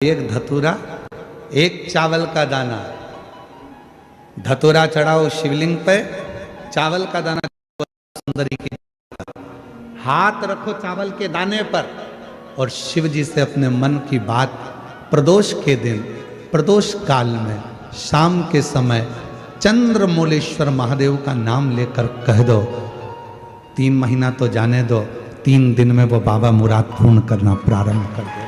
एक धतूरा, एक चावल का दाना। धतूरा चढ़ाओ शिवलिंग पे, चावल का दाना सुंदरी की, हाथ रखो चावल के दाने पर और शिव जी से अपने मन की बात प्रदोष के दिन, प्रदोष काल में, शाम के समय चंद्रमौलेश्वर महादेव का नाम लेकर कह दो। 3 महीना तो जाने दो, 3 दिन में वो बाबा मुराद पूर्ण करना प्रारंभ कर दे।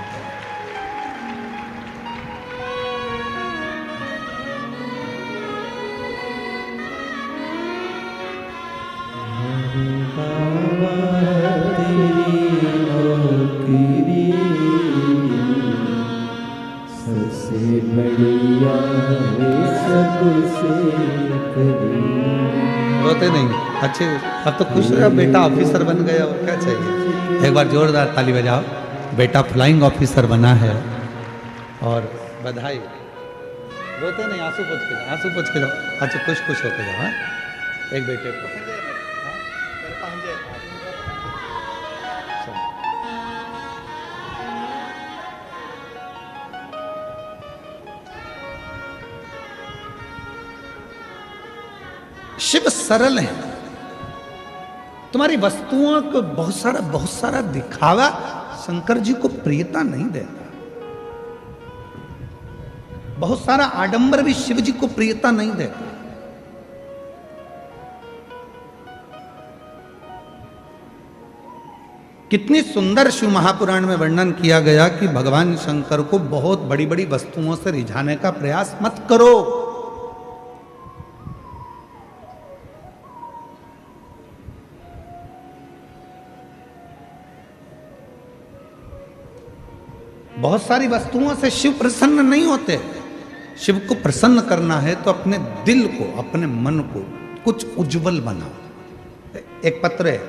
रोते नहीं, अच्छे। अब तो खुश रहो, बेटा ऑफिसर बन गया, और क्या चाहिए। एक बार जोरदार ताली बजाओ। बेटा फ्लाइंग ऑफिसर बना है और बधाई। रोते नहीं, आंसू पोंछ के जाओ, आंसू पोंछ के जाओ। अच्छा, खुश खुश होके जाओ। हाँ, एक बेटे को शिव सरल है। तुम्हारी वस्तुओं को बहुत सारा दिखावा शंकर जी को प्रियता नहीं देता। बहुत सारा आडंबर भी शिव जी को प्रियता नहीं देता। कितनी सुंदर शिव महापुराण में वर्णन किया गया कि भगवान शंकर को बहुत बड़ी बड़ी वस्तुओं से रिझाने का प्रयास मत करो। बहुत सारी वस्तुओं से शिव प्रसन्न नहीं होते। शिव को प्रसन्न करना है तो अपने दिल को, अपने मन को कुछ उज्जवल बनाओ। एक पत्र है,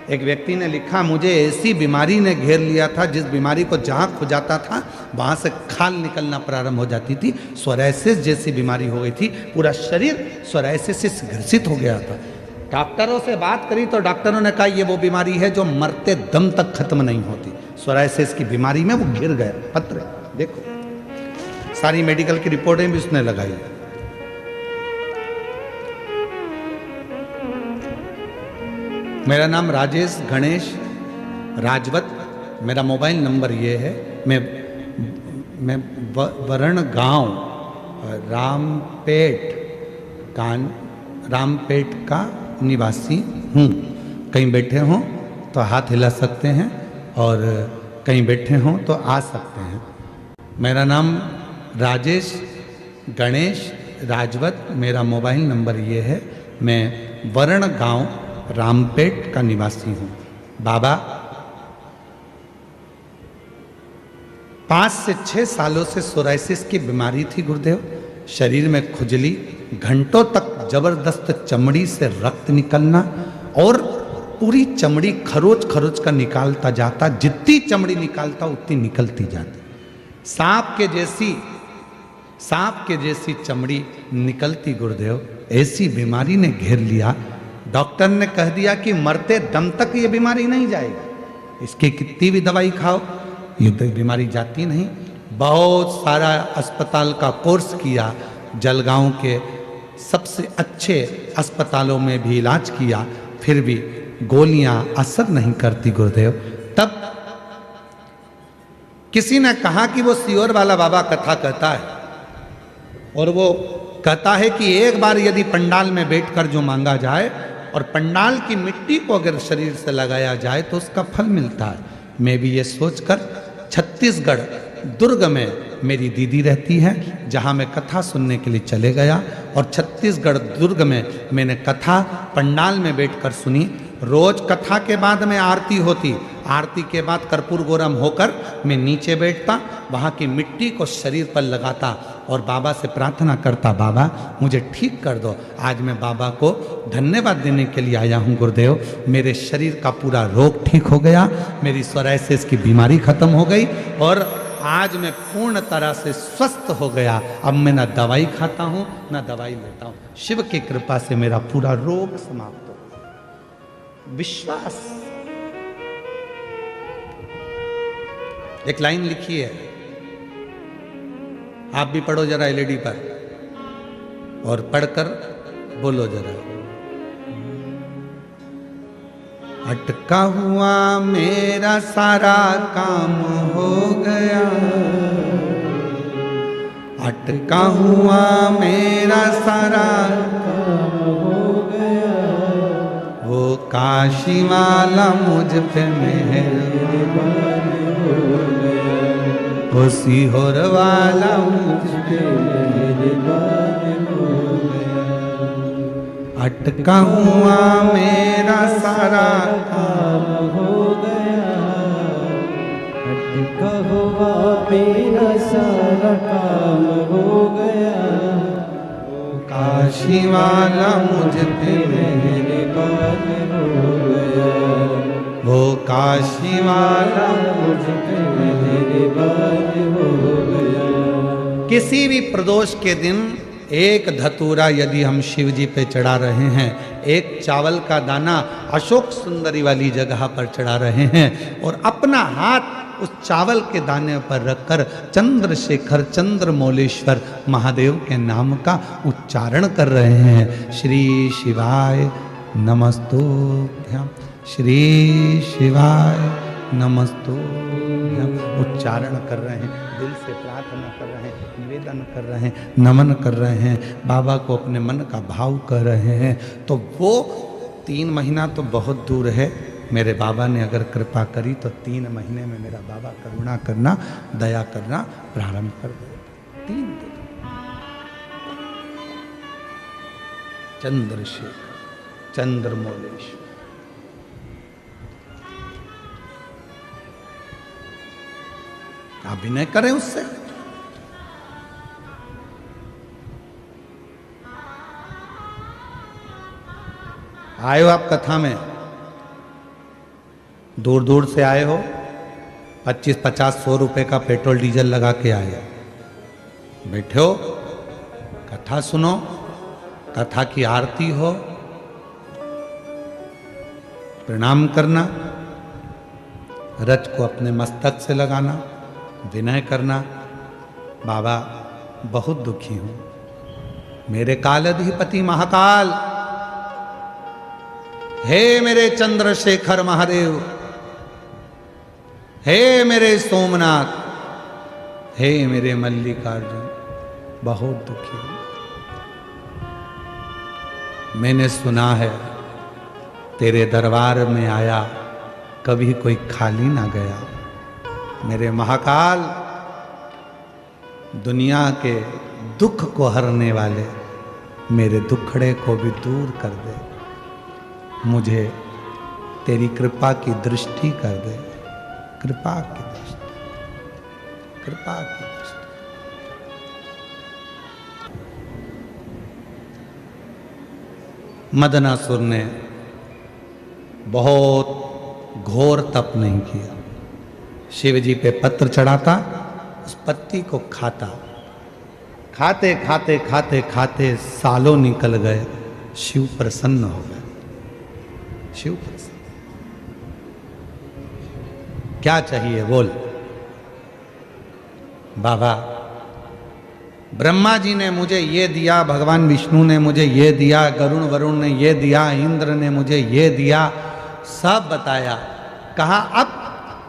एक व्यक्ति ने लिखा, मुझे ऐसी बीमारी ने घेर लिया था जिस बीमारी को जहां खुजाता था वहां से खाल निकलना प्रारंभ हो जाती थी। सोरायसिस जैसी बीमारी हो गई थी, पूरा शरीर सोरायसिस से ग्रसित हो गया था। डॉक्टरों से बात करी तो डॉक्टरों ने कहा ये वो बीमारी है जो मरते दम तक खत्म नहीं होती। सोरायसिस की बीमारी में वो घिर गया। पत्र देखो, सारी मेडिकल की रिपोर्टें भी उसने लगाई। मेरा नाम राजेश गणेश राजवत, मेरा मोबाइल नंबर ये है। मैं वरण गांव रामपेट का निवासी हूँ। कहीं बैठे हों तो हाथ हिला सकते हैं और कहीं बैठे हों तो आ सकते हैं। मेरा नाम राजेश गणेश राजवत, मेरा मोबाइल नंबर ये है। मैं वरण गांव रामपेट का निवासी हूँ। बाबा 5 से 6 सालों से सोरायसिस की बीमारी थी गुरुदेव। शरीर में खुजली, घंटों तक जबरदस्त चमड़ी से रक्त निकलना और पूरी चमड़ी खरोच खरोच का निकालता जाता। जितनी चमड़ी निकालता उतनी निकलती जाती। सांप के जैसी चमड़ी निकलती गुरुदेव। ऐसी बीमारी ने घेर लिया। डॉक्टर ने कह दिया कि मरते दम तक ये बीमारी नहीं जाएगी, इसकी कितनी भी दवाई खाओ ये बीमारी जाती नहीं। बहुत सारा अस्पताल का कोर्स किया, जलगांव के सबसे अच्छे अस्पतालों में भी इलाज किया, फिर भी गोलियां असर नहीं करती गुरुदेव। तब किसी ने कहा कि वो सियोर वाला बाबा कथा कहता है और वो कहता है कि एक बार यदि पंडाल में बैठकर जो मांगा जाए और पंडाल की मिट्टी को अगर शरीर से लगाया जाए तो उसका फल मिलता है। मैं भी ये सोचकर छत्तीसगढ़ दुर्ग में मेरी दीदी रहती है, जहाँ मैं कथा सुनने के लिए चले गया और छत्तीसगढ़ दुर्ग में मैंने कथा पंडाल में बैठकर सुनी। रोज कथा के बाद में आरती होती, आरती के बाद कर्पूर गौरम होकर मैं नीचे बैठता, वहाँ की मिट्टी को शरीर पर लगाता और बाबा से प्रार्थना करता, बाबा मुझे ठीक कर दो। आज मैं बाबा को धन्यवाद देने के लिए आया हूँ गुरुदेव। मेरे शरीर का पूरा रोग ठीक हो गया, मेरी सोरायसिस की बीमारी खत्म हो गई और आज मैं पूर्ण तरह से स्वस्थ हो गया। अब मैं ना दवाई खाता हूँ ना दवाई लेता हूँ। शिव की कृपा से मेरा पूरा रोग समाप्त हो गया। विश्वास। एक लाइन लिखी है, आप भी पढ़ो जरा एलईडी पर और पढ़कर बोलो जरा। अटका हुआ मेरा सारा काम हो गया, अटका हुआ मेरा सारा काम हो गया, वो काशी वाला मुझ पे मेहरबान हो गया, वो सीहोर वाला मुझ पे मेहरबान हो गया। अटका हुआ मेरा सारा काम हो गया, अटका हुआ मेरा सारा काम हो गया, काशी वाला मुझ पे मेहरबान हो गया, वो काशी वाला मुझ पे मेहरबान हो गया। किसी भी प्रदोष के दिन एक धतूरा यदि हम शिव जी पे चढ़ा रहे हैं, एक चावल का दाना अशोक सुंदरी वाली जगह पर चढ़ा रहे हैं और अपना हाथ उस चावल के दाने पर रखकर चंद्रशेखर चंद्रमौलेश्वर महादेव के नाम का उच्चारण कर रहे हैं। श्री शिवाय नमस्तुभ्यं, श्री शिवाय नमस्तुभ्यं उच्चारण कर रहे हैं, दिल से प्रार्थना कर रहे हैं, निवेदन कर रहे हैं, नमन कर रहे हैं, बाबा को अपने मन का भाव कर रहे हैं। तो वो 3 महीना तो बहुत दूर है, मेरे बाबा ने अगर कृपा करी तो 3 महीने में मेरा बाबा करुणा करना, दया करना प्रारंभ कर दे। 3 दिन चंद्रशेखर चंद्रमौलेश्वर। अभिनय करें उससे। आए हो आप कथा में, दूर दूर से आए हो, 25, 50, 100 रुपए का पेट्रोल डीजल लगा के आए, बैठे हो, कथा सुनो, कथा की आरती हो, प्रणाम करना, रज को अपने मस्तक से लगाना, विनय करना, बाबा बहुत दुखी हूं, मेरे कालाधिपति महाकाल, हे मेरे चंद्रशेखर महादेव, हे मेरे सोमनाथ, हे मेरे मल्लिकार्जुन, बहुत दुखी हूं। मैंने सुना है तेरे दरबार में आया कभी कोई खाली ना गया। मेरे महाकाल, दुनिया के दुख को हरने वाले मेरे दुखड़े को भी दूर कर दे, मुझे तेरी कृपा की दृष्टि कर दे, कृपा की दृष्टि, कृपा की दृष्टि। मदनासुर ने बहुत घोर तप नहीं किया, शिव जी पे पत्र चढ़ाता, उस पत्ती को खाता, खाते खाते खाते खाते सालों निकल गए, शिव प्रसन्न हो गए, शिव प्रसन्न। क्या चाहिए बोल। बाबा ब्रह्मा जी ने मुझे ये दिया, भगवान विष्णु ने मुझे ये दिया, गरुण वरुण ने ये दिया, इंद्र ने मुझे ये दिया, सब बताया, कहा अब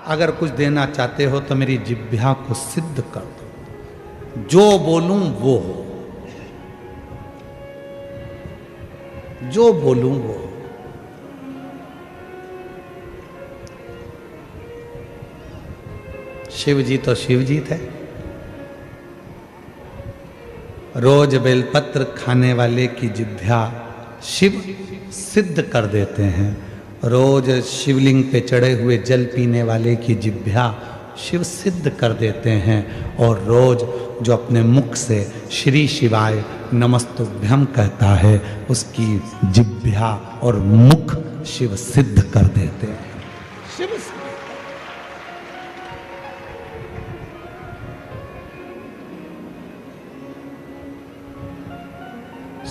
अगर कुछ देना चाहते हो तो मेरी जिह्वा को सिद्ध कर दो, जो बोलूं वो हो, जो बोलूं वो हो। शिव जी तो शिव जी थे, रोज बेलपत्र खाने वाले की जिह्वा शिव सिद्ध कर देते हैं, रोज शिवलिंग पे चढ़े हुए जल पीने वाले की जिह्वा शिव सिद्ध कर देते हैं, और रोज जो अपने मुख से श्री शिवाय नमस्तुभ्यं कहता है उसकी जिह्वा और मुख शिव सिद्ध कर देते हैं। शिव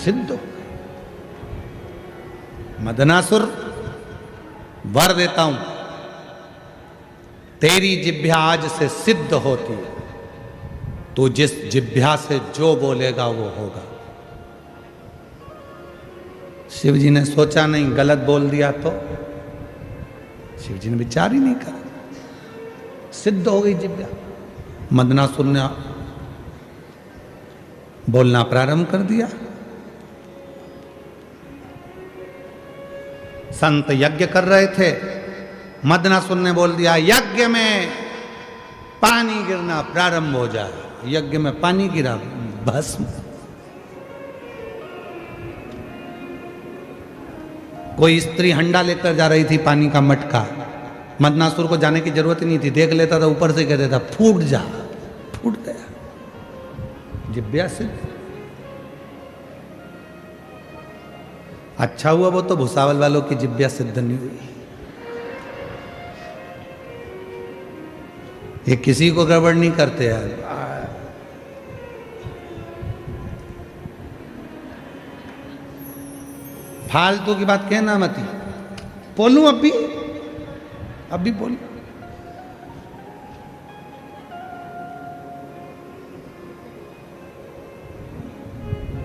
सिद्ध। मदनासुर वर देता हूं, तेरी जिह्वा आज से सिद्ध होती है, तो जिस जिह्वा से जो बोलेगा वो होगा। शिव जी ने सोचा नहीं गलत बोल दिया तो, शिव जी ने विचार ही नहीं करा, सिद्ध हो गई जिह्वा। मदनासुर ने बोलना प्रारंभ कर दिया। संत यज्ञ कर रहे थे, मदनासुर ने बोल दिया यज्ञ में पानी गिरना प्रारंभ हो जाए। यज्ञ में पानी गिरा, भस्म। कोई स्त्री हंडा लेकर जा रही थी पानी का मटका, मदनासुर को जाने की जरूरत ही नहीं थी, देख लेता था, ऊपर से कह देता फूट जा, फूट गया। जिह्वा से अच्छा हुआ वो तो भुसावल वालों की जिह्वा सिद्ध नहीं हुई। ये किसी को गड़बड़ नहीं करते यार। फालतू की बात कहना मती। बोलूं अभी बोलूं।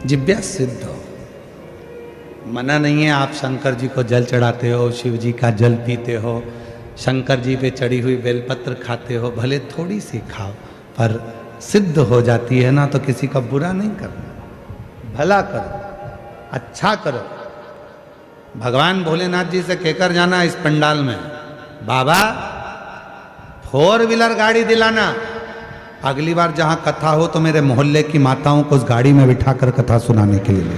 जिह्वा सिद्ध हो, मना नहीं है। आप शंकर जी को जल चढ़ाते हो, शिव जी का जल पीते हो, शंकर जी पे चढ़ी हुई बेलपत्र खाते हो, भले थोड़ी सी खाओ, पर सिद्ध हो जाती है ना, तो किसी का बुरा नहीं करना, भला करो, अच्छा करो। भगवान भोलेनाथ जी से कहकर जाना इस पंडाल में, बाबा 4 व्हीलर गाड़ी दिलाना, अगली बार जहां कथा हो तो मेरे मोहल्ले की माताओं को उस गाड़ी में बिठाकर कथा सुनाने के लिए ले।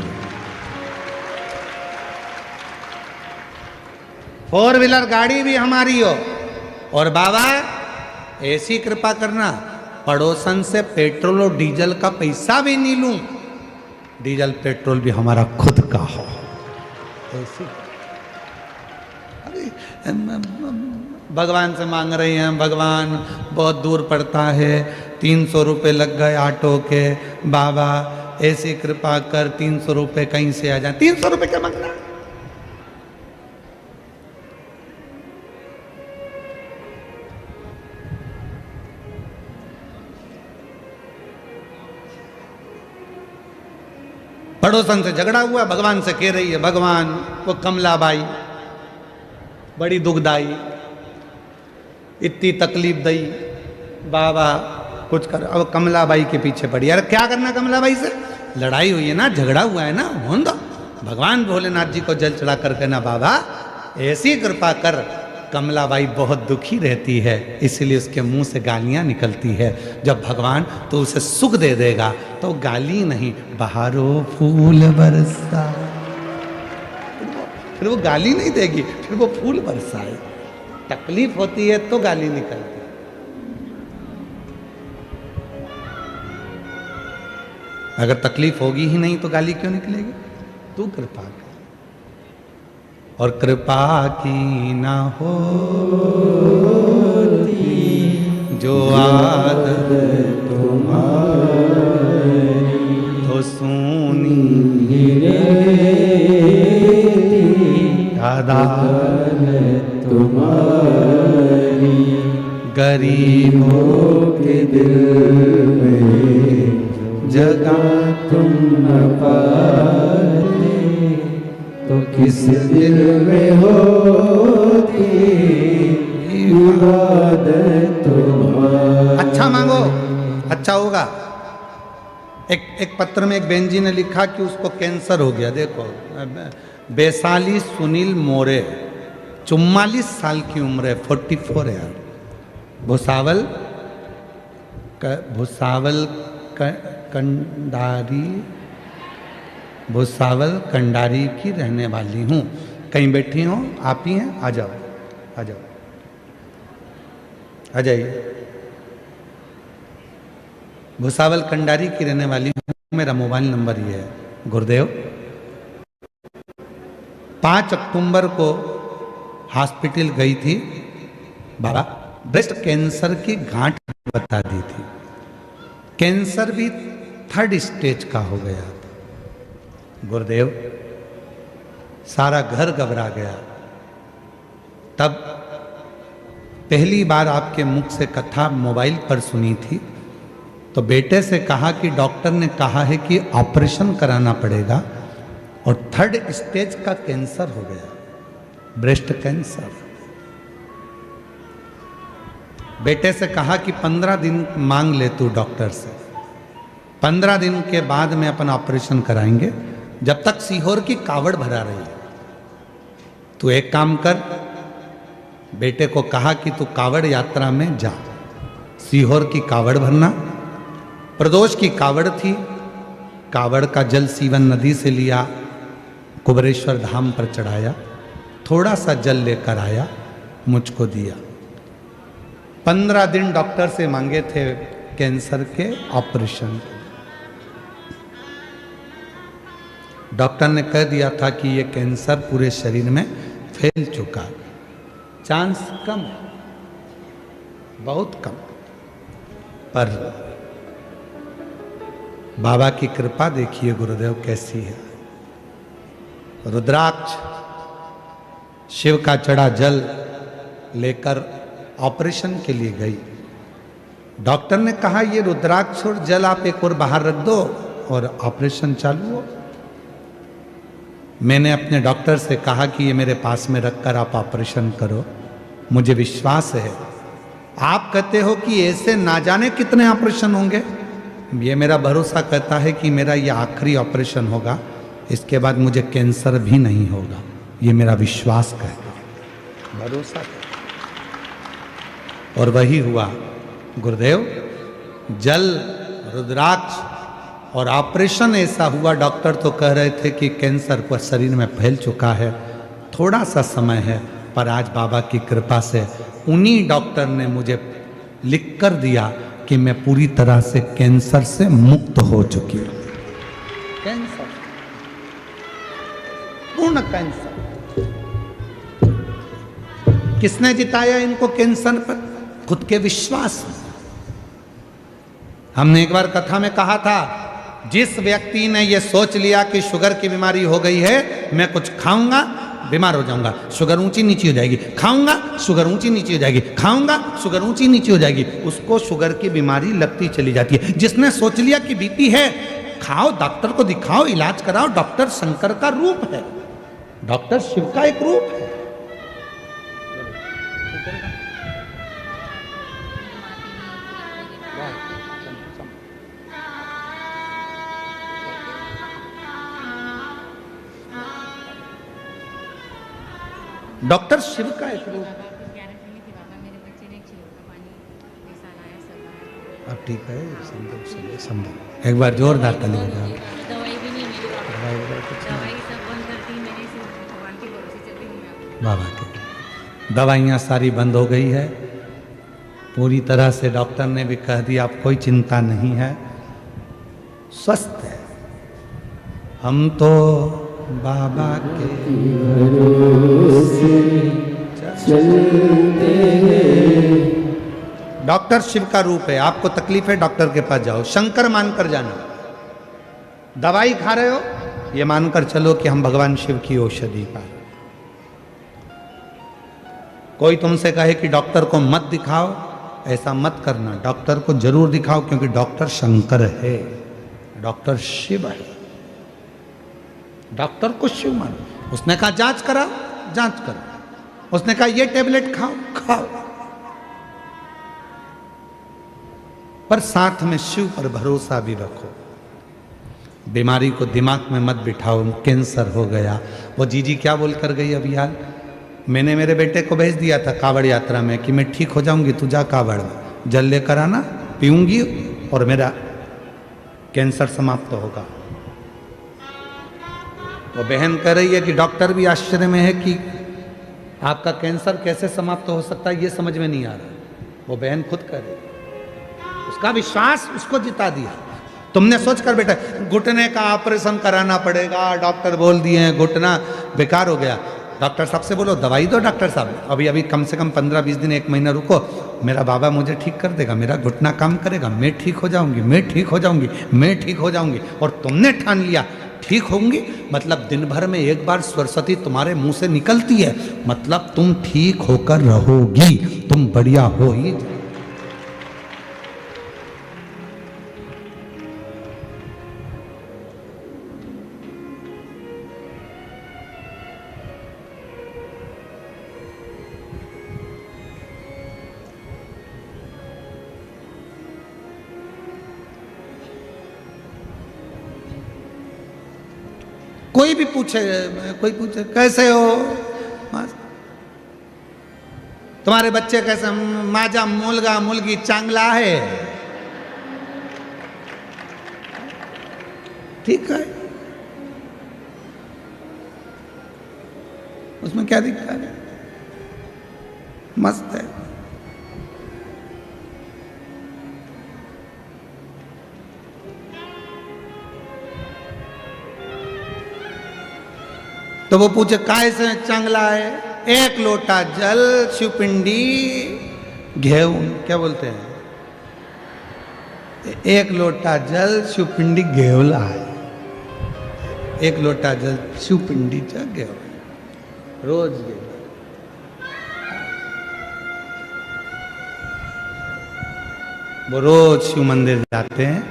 4 व्हीलर गाड़ी भी हमारी हो। और बाबा ऐसी कृपा करना, पड़ोसन से पेट्रोल और डीजल का पैसा भी नहीं लूं, डीजल पेट्रोल भी हमारा खुद का हो। ऐसी भगवान से मांग रही हैं, भगवान बहुत दूर पड़ता है, 300 रुपये लग गए ऑटो के, बाबा ऐसी कृपा कर 300 रुपये कहीं से आ जाए। 300 रुपये क्या मांगना? पड़ोसन से झगड़ा हुआ, भगवान से कह रही है, भगवान वो कमलाबाई बड़ी दुखदाई, इतनी तकलीफ दई, बाबा कुछ कर। अब कमलाबाई के पीछे पड़ी। अरे क्या करना कमलाबाई से? लड़ाई हुई है ना, झगड़ा हुआ है ना, होने दो। भगवान भोलेनाथ जी को जल चढ़ा कर कहना, बाबा ऐसी कृपा कर। कमलाबाई बहुत दुखी रहती है, इसलिए उसके मुंह से गालियां निकलती है। जब भगवान तो उसे सुख दे देगा तो गाली नहीं, बहारो फूल बरसा, फिर वो गाली नहीं देगी, फिर वो फूल बरसाए। तकलीफ होती है तो गाली निकलती है। अगर तकलीफ होगी ही नहीं तो गाली क्यों निकलेगी? तू कृपा कर। और कृपा की ना होती जो आदत तुम्हारी, तो सुनी अदालत तुम्हारी, गरीबों के दिल में जगह तुम न पाते, तो किस दिल में होती इबादत तुम्हारी। अच्छा मांगो, अच्छा होगा। एक पत्र में एक बहन जी ने लिखा कि उसको कैंसर हो गया। देखो, वैशाली सुनील मोरे, 44 साल की उम्र है, 44 है। भुसावल कंडारी की रहने वाली हूँ। कहीं बैठी हो आप ही हैं? आ जाओ, आ जाओ, आ जाइए। भुसावल कंडारी की रहने वाली हूँ। मेरा मोबाइल नंबर ये है। गुरुदेव 5 अक्टूबर को हॉस्पिटल गई थी, बाबा ब्रेस्ट कैंसर की गांठ बता दी थी, कैंसर भी 3rd स्टेज का हो गया। गुरुदेव सारा घर घबरा गया। तब पहली बार आपके मुख से कथा मोबाइल पर सुनी थी, तो बेटे से कहा कि डॉक्टर ने कहा है कि ऑपरेशन कराना पड़ेगा और 3rd स्टेज का कैंसर हो गया, ब्रेस्ट कैंसर। बेटे से कहा कि 15 दिन मांग ले तू डॉक्टर से, 15 दिन के बाद में अपन ऑपरेशन कराएंगे, जब तक सीहोर की कावड़ भरा रही है। तू एक काम कर, बेटे को कहा कि तू कावड़ यात्रा में जा, सीहोर की कावड़ भरना। प्रदोष की कावड़ थी, कावड़ का जल सीवन नदी से लिया, कुबरेश्वर धाम पर चढ़ाया, थोड़ा सा जल लेकर आया, मुझको दिया। 15 दिन डॉक्टर से मांगे थे कैंसर के ऑपरेशन के। डॉक्टर ने कह दिया था कि ये कैंसर पूरे शरीर में फैल चुका है, चांस कम है, बहुत कम। पर बाबा की कृपा देखिए गुरुदेव कैसी है। रुद्राक्ष, शिव का चढ़ा जल लेकर ऑपरेशन के लिए गई। डॉक्टर ने कहा ये रुद्राक्ष और जल आप एक और बाहर रख दो और ऑपरेशन चालू हो। मैंने अपने डॉक्टर से कहा कि ये मेरे पास में रखकर आप ऑपरेशन करो, मुझे विश्वास है। आप कहते हो कि ऐसे ना जाने कितने ऑपरेशन होंगे, ये मेरा भरोसा कहता है कि मेरा ये आखिरी ऑपरेशन होगा, इसके बाद मुझे कैंसर भी नहीं होगा, ये मेरा विश्वास कहता है, भरोसा कहता। और वही हुआ गुरुदेव, जल, रुद्राक्ष और ऑपरेशन ऐसा हुआ। डॉक्टर तो कह रहे थे कि कैंसर पर शरीर में फैल चुका है, थोड़ा सा समय है, पर आज बाबा की कृपा से उन्हीं डॉक्टर ने मुझे लिख कर दिया कि मैं पूरी तरह से कैंसर से मुक्त हो चुकी हूं। कैंसर, पूर्ण कैंसर। किसने जिताया इनको कैंसर पर? खुद के विश्वास। हमने एक बार कथा में कहा था, जिस व्यक्ति ने यह सोच लिया कि शुगर की बीमारी हो गई है, मैं कुछ खाऊंगा बीमार हो जाऊंगा, शुगर ऊंची नीची हो जाएगी, खाऊंगा शुगर ऊंची नीची हो जाएगी, खाऊंगा शुगर ऊंची नीची हो जाएगी, उसको शुगर की बीमारी लगती चली जाती है। जिसने सोच लिया कि बीपी है, खाओ, डॉक्टर को दिखाओ, इलाज कराओ, डॉक्टर शंकर का रूप है, डॉक्टर शिव का एक रूप है। डॉक्टर शिव का एक रूप। अब ठीक है, संभव एक बार जोरदार ताली बजाओ। बाबा के दवाइयाँ सारी बंद हो गई है, पूरी तरह से डॉक्टर ने भी कह दिया अब कोई चिंता नहीं है, स्वस्थ है। हम तो बाबा के चलते हैं। डॉक्टर शिव का रूप है। आपको तकलीफ है, डॉक्टर के पास जाओ, शंकर मानकर जाना। दवाई खा रहे हो, ये मानकर चलो कि हम भगवान शिव की औषधि पा रहे। कोई तुमसे कहे कि डॉक्टर को मत दिखाओ, ऐसा मत करना, डॉक्टर को जरूर दिखाओ, क्योंकि डॉक्टर शंकर है, डॉक्टर शिव है। डॉक्टर को शिव मानो। उसने कहा जांच कराओ, जांच करो। उसने कहा ये टेबलेट खाओ, खाओ, पर साथ में शिव पर भरोसा भी रखो। बीमारी को दिमाग में मत बिठाओ, कैंसर हो गया। वो जीजी क्या बोल कर गई अभी यार, मैंने मेरे बेटे को भेज दिया था कावड़ यात्रा में कि मैं ठीक हो जाऊंगी, तू जा कावड़ में जल लेकर आना, पीऊंगी और मेरा कैंसर समाप्त होगा। वो बहन कह रही है कि डॉक्टर भी आश्चर्य में है कि आपका कैंसर कैसे समाप्त हो सकता है, ये समझ में नहीं आ रहा। वो बहन खुद कह रही, उसका विश्वास उसको जिता दिया। तुमने सोच कर बेटा घुटने का ऑपरेशन कराना पड़ेगा, डॉक्टर बोल दिए हैं घुटना बेकार हो गया। डॉक्टर साहब से बोलो दवाई दो, डॉक्टर साहब अभी अभी कम से कम 15-20 दिन 1 महीना रुको, मेरा बाबा मुझे ठीक कर देगा, मेरा घुटना काम करेगा, मैं ठीक हो जाऊंगी, मैं ठीक हो जाऊंगी, मैं ठीक हो जाऊंगी। और तुमने ठान लिया ठीक होंगी, मतलब दिन भर में एक बार सरस्वती तुम्हारे मुंह से निकलती है, मतलब तुम ठीक होकर रहोगी, तुम बढ़िया हो ही। कोई भी पूछे, कोई पूछे कैसे हो, तुम्हारे बच्चे कैसे, माझा मुलगा मुलगी चांगला है, ठीक है, उसमें क्या दिक्कत है, मस्त है। तो वो पूछे काय से चांगला है, एक लोटा जल शिवपिंडी घेऊन, क्या बोलते हैं, एक लोटा जल शिवपिंडी घेवला है, एक लोटा जल शिवपिंडीचा घेवला रोज घेवला। वो रोज शिव मंदिर जाते हैं,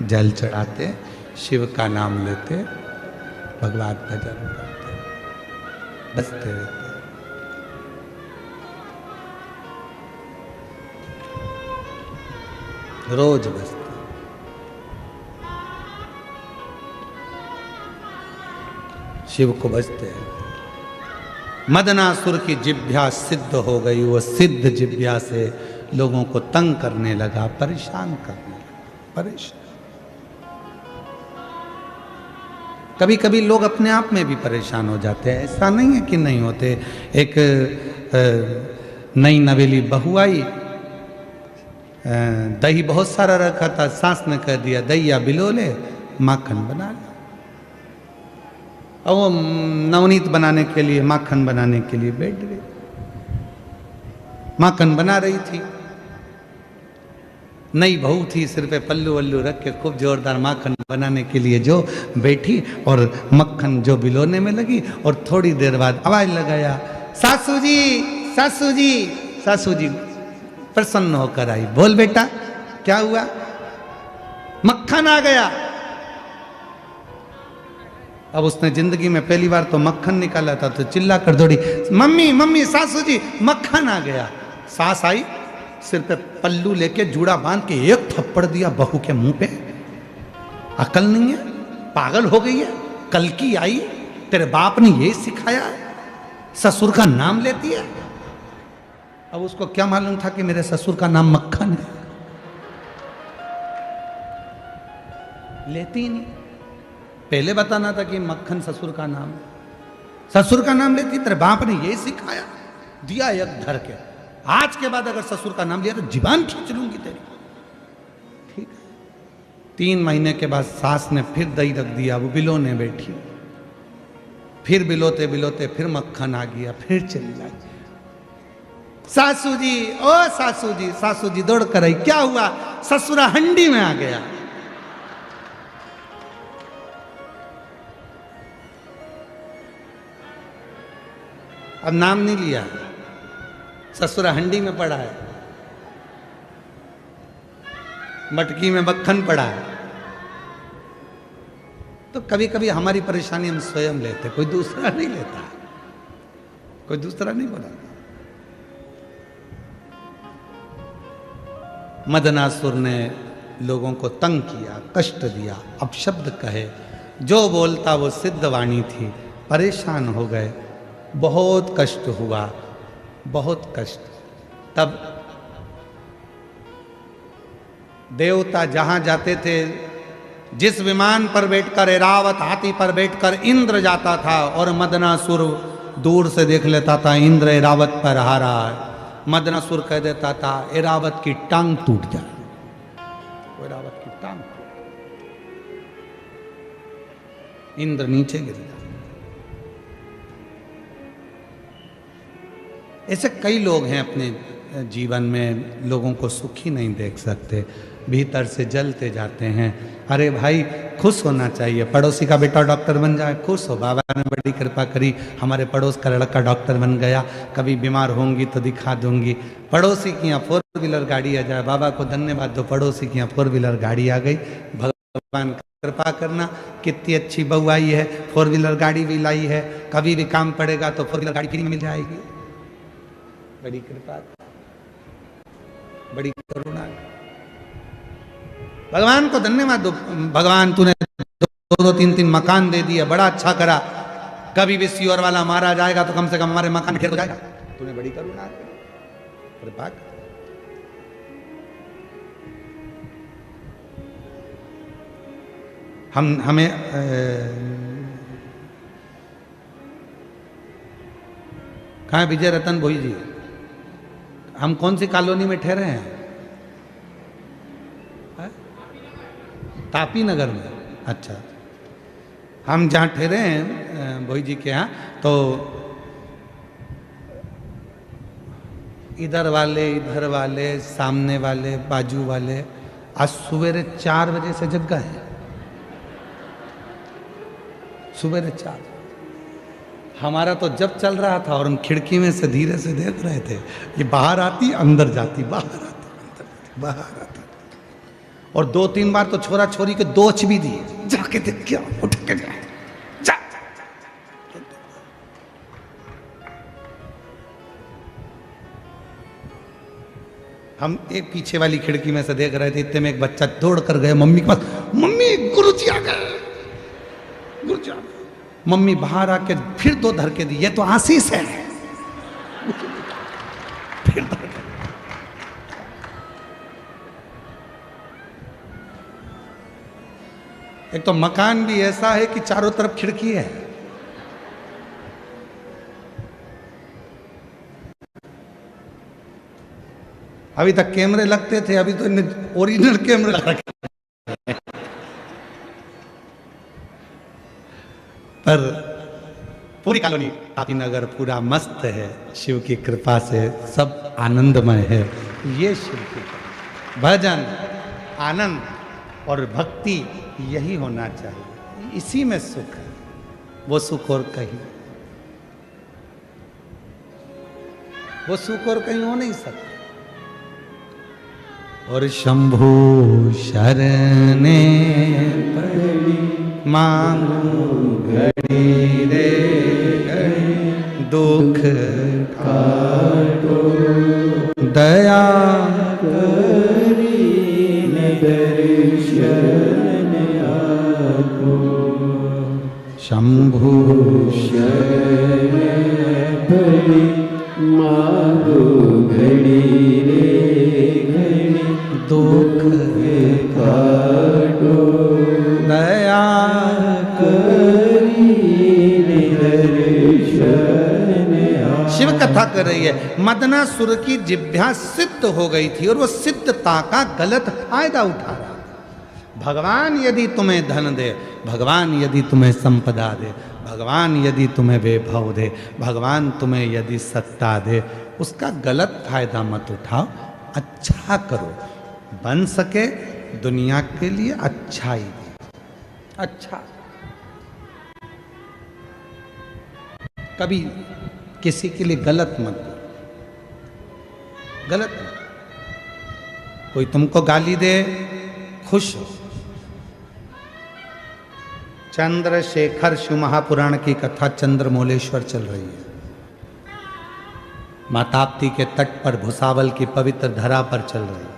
जल चढ़ाते, शिव का नाम लेते, भगवान भजन करते, बसते रहते। रोज बसते। शिव को बसते हैं। मदनासुर की जिभ्या सिद्ध हो गई, वो सिद्ध जिभ्या से लोगों को तंग करने लगा, परेशान करने लगा, परेशान। कभी कभी लोग अपने आप में भी परेशान हो जाते हैं, ऐसा नहीं है कि नहीं होते। एक नई नवेली बहू आई, दही बहुत सारा रखा था, सास ने कह दिया दैया बिलोले माखन बना ले। और वो नवनीत बनाने के लिए, माखन बनाने के लिए बैठ गई, माखन बना रही थी। नई बहू थी, सिर पे पल्लू वल्लू रख के खूब जोरदार माखन बनाने के लिए जो बैठी और मक्खन जो बिलोने में लगी, और थोड़ी देर बाद आवाज लगाया, सासू जी सासू जी सासू जी। प्रसन्न होकर आई, बोल बेटा क्या हुआ? मक्खन आ गया। अब उसने जिंदगी में पहली बार तो मक्खन निकाला था, तो चिल्ला कर दौड़ी, मम्मी मम्मी सासू जी मक्खन आ गया। सास आई, सिर पे पल्लू लेके जूड़ा बांध के एक थप्पड़ दिया बहू के मुंह पे। अकल नहीं है, पागल हो गई है, कल की आई, तेरे बाप ने यही सिखाया है, ससुर का नाम लेती है। अब उसको क्या मालूम था कि मेरे ससुर का नाम मक्खन है, लेती ही नहीं। पहले बताना था कि मक्खन ससुर का नाम है, ससुर का नाम लेती, तेरे बाप ने यही सिखाया, दिया एक धर के। आज के बाद अगर ससुर का नाम लिया तो जीवान खींच लूंगी तेरी, ठीक है। 3 महीने के बाद सास ने फिर दही रख दिया, वो बिलोने बैठी, फिर बिलोते बिलोते फिर मक्खन आ गया, फिर चली जाए, सासू जी ओ सासू जी। सासू जी दौड़ कर आई, क्या हुआ? ससुरा हंडी में आ गया। अब नाम नहीं लिया, ससुरा हंडी में पड़ा है, मटकी में मक्खन पड़ा है। तो कभी कभी हमारी परेशानी हम स्वयं लेते, कोई दूसरा नहीं लेता, कोई दूसरा नहीं बोला। मदनासुर ने लोगों को तंग किया, कष्ट दिया, अपशब्द कहे, जो बोलता वो सिद्ध वाणी थी। परेशान हो गए, बहुत कष्ट हुआ, बहुत कष्ट। तब देवता जहां जाते थे, जिस विमान पर बैठकर ऐरावत हाथी पर बैठकर इंद्र जाता था, और मदनासुर दूर से देख लेता था इंद्र ऐरावत पर आ रहा है, मदनासुर कह देता था ऐरावत की टांग टूट जाए, ऐरावत की टांग, इंद्र नीचे गिर जाए। ऐसे कई लोग हैं अपने जीवन में, लोगों को सुखी नहीं देख सकते, भीतर से जलते जाते हैं। अरे भाई खुश होना चाहिए, पड़ोसी का बेटा डॉक्टर बन जाए, खुश हो, बाबा ने बड़ी कृपा करी, हमारे पड़ोस का लड़का डॉक्टर बन गया, कभी बीमार होंगी तो दिखा दूंगी। पड़ोसी की यहाँ 4 व्हीलर गाड़ी आ जाए, बाबा को धन्यवाद दो, पड़ोसी की यहाँ 4 व्हीलर गाड़ी आ गई, भगवान कृपा करना, कितनी अच्छी बहू आई है, 4 व्हीलर गाड़ी भी लाई है, कभी भी काम पड़ेगा तो 4 व्हीलर गाड़ी फ्री में मिल जाएगी। बड़ी कृपा, बड़ी करुणा, भगवान को धन्यवाद दो, भगवान तूने दो तीन तीन मकान दे दिए, बड़ा अच्छा करा। कभी भी सीवर वाला मारा जाएगा तो कम से कम हमारे मकान घेर हो जाएगा। तूने बड़ी करुणा कृपा। हमें कहाँ है विजय रतन भोई जी? हम कौन सी कॉलोनी में ठहरे हैं? तापी नगर में। अच्छा, हम जहाँ ठहरे हैं भोई जी के यहाँ, तो इधर वाले सामने वाले बाजू वाले आज सवेरे 4 बजे से जग गए हैं। सवेरे 4। हमारा तो जब चल रहा था और हम खिड़की में से धीरे से देख रहे थे, ये बाहर आती अंदर जाती, बाहर आती अंदर जाती, बाहर आती। और 2-3 बार तो छोरा छोरी के दोच भी दिए, जाके देख क्या उठ के जाए जा। हम एक पीछे वाली खिड़की में से देख रहे थे, इतने में एक बच्चा दौड़ कर गए मम्मी के पास, मम्मी गुरुजी आ गए, गुरुजी आ गए। मम्मी बाहर आके फिर 2 धर के दी, ये तो आशीष है। फिर एक तो मकान भी ऐसा है कि चारों तरफ खिड़की है। अभी तक कैमरे लगते थे, अभी तो ओरिजिनल कैमरे लगा रखे। पर पूरी कॉलोनी तापी नगर पूरा मस्त है, शिव की कृपा से सब आनंदमय है। ये शिव की भजन, आनंद और भक्ति यही होना चाहिए, इसी में सुख है। वो सुख और कहीं, वो सुख और कहीं हो नहीं सकता। और शंभु शरणे पड़ी मांगू घड़ी रे घड़ी, दुख काटो दया करी दर्शन आपको। शंभु शरणे पड़ी मांगू घड़ी रे घड़ी, दुख काटो दया करी दर्शन। शिव कथा कर रही है, मदनासुर की जिह्वा सिद्ध हो गई थी और वो सिद्धता का गलत फायदा उठा रहा। भगवान यदि तुम्हें धन दे, भगवान यदि तुम्हें संपदा दे, भगवान यदि तुम्हें वैभव दे, भगवान तुम्हें यदि सत्ता दे, उसका गलत फायदा मत उठाओ। अच्छा करो, बन सके दुनिया के लिए अच्छाई दे। अच्छा, कभी किसी के लिए गलत मत दो, गलत मत। कोई तुमको गाली दे, खुश हो। चंद्रशेखर शिव महापुराण की कथा चंद्रमौलेश्वर चल रही है। माताप्ती के तट पर भुसावल की पवित्र धरा पर चल रही है।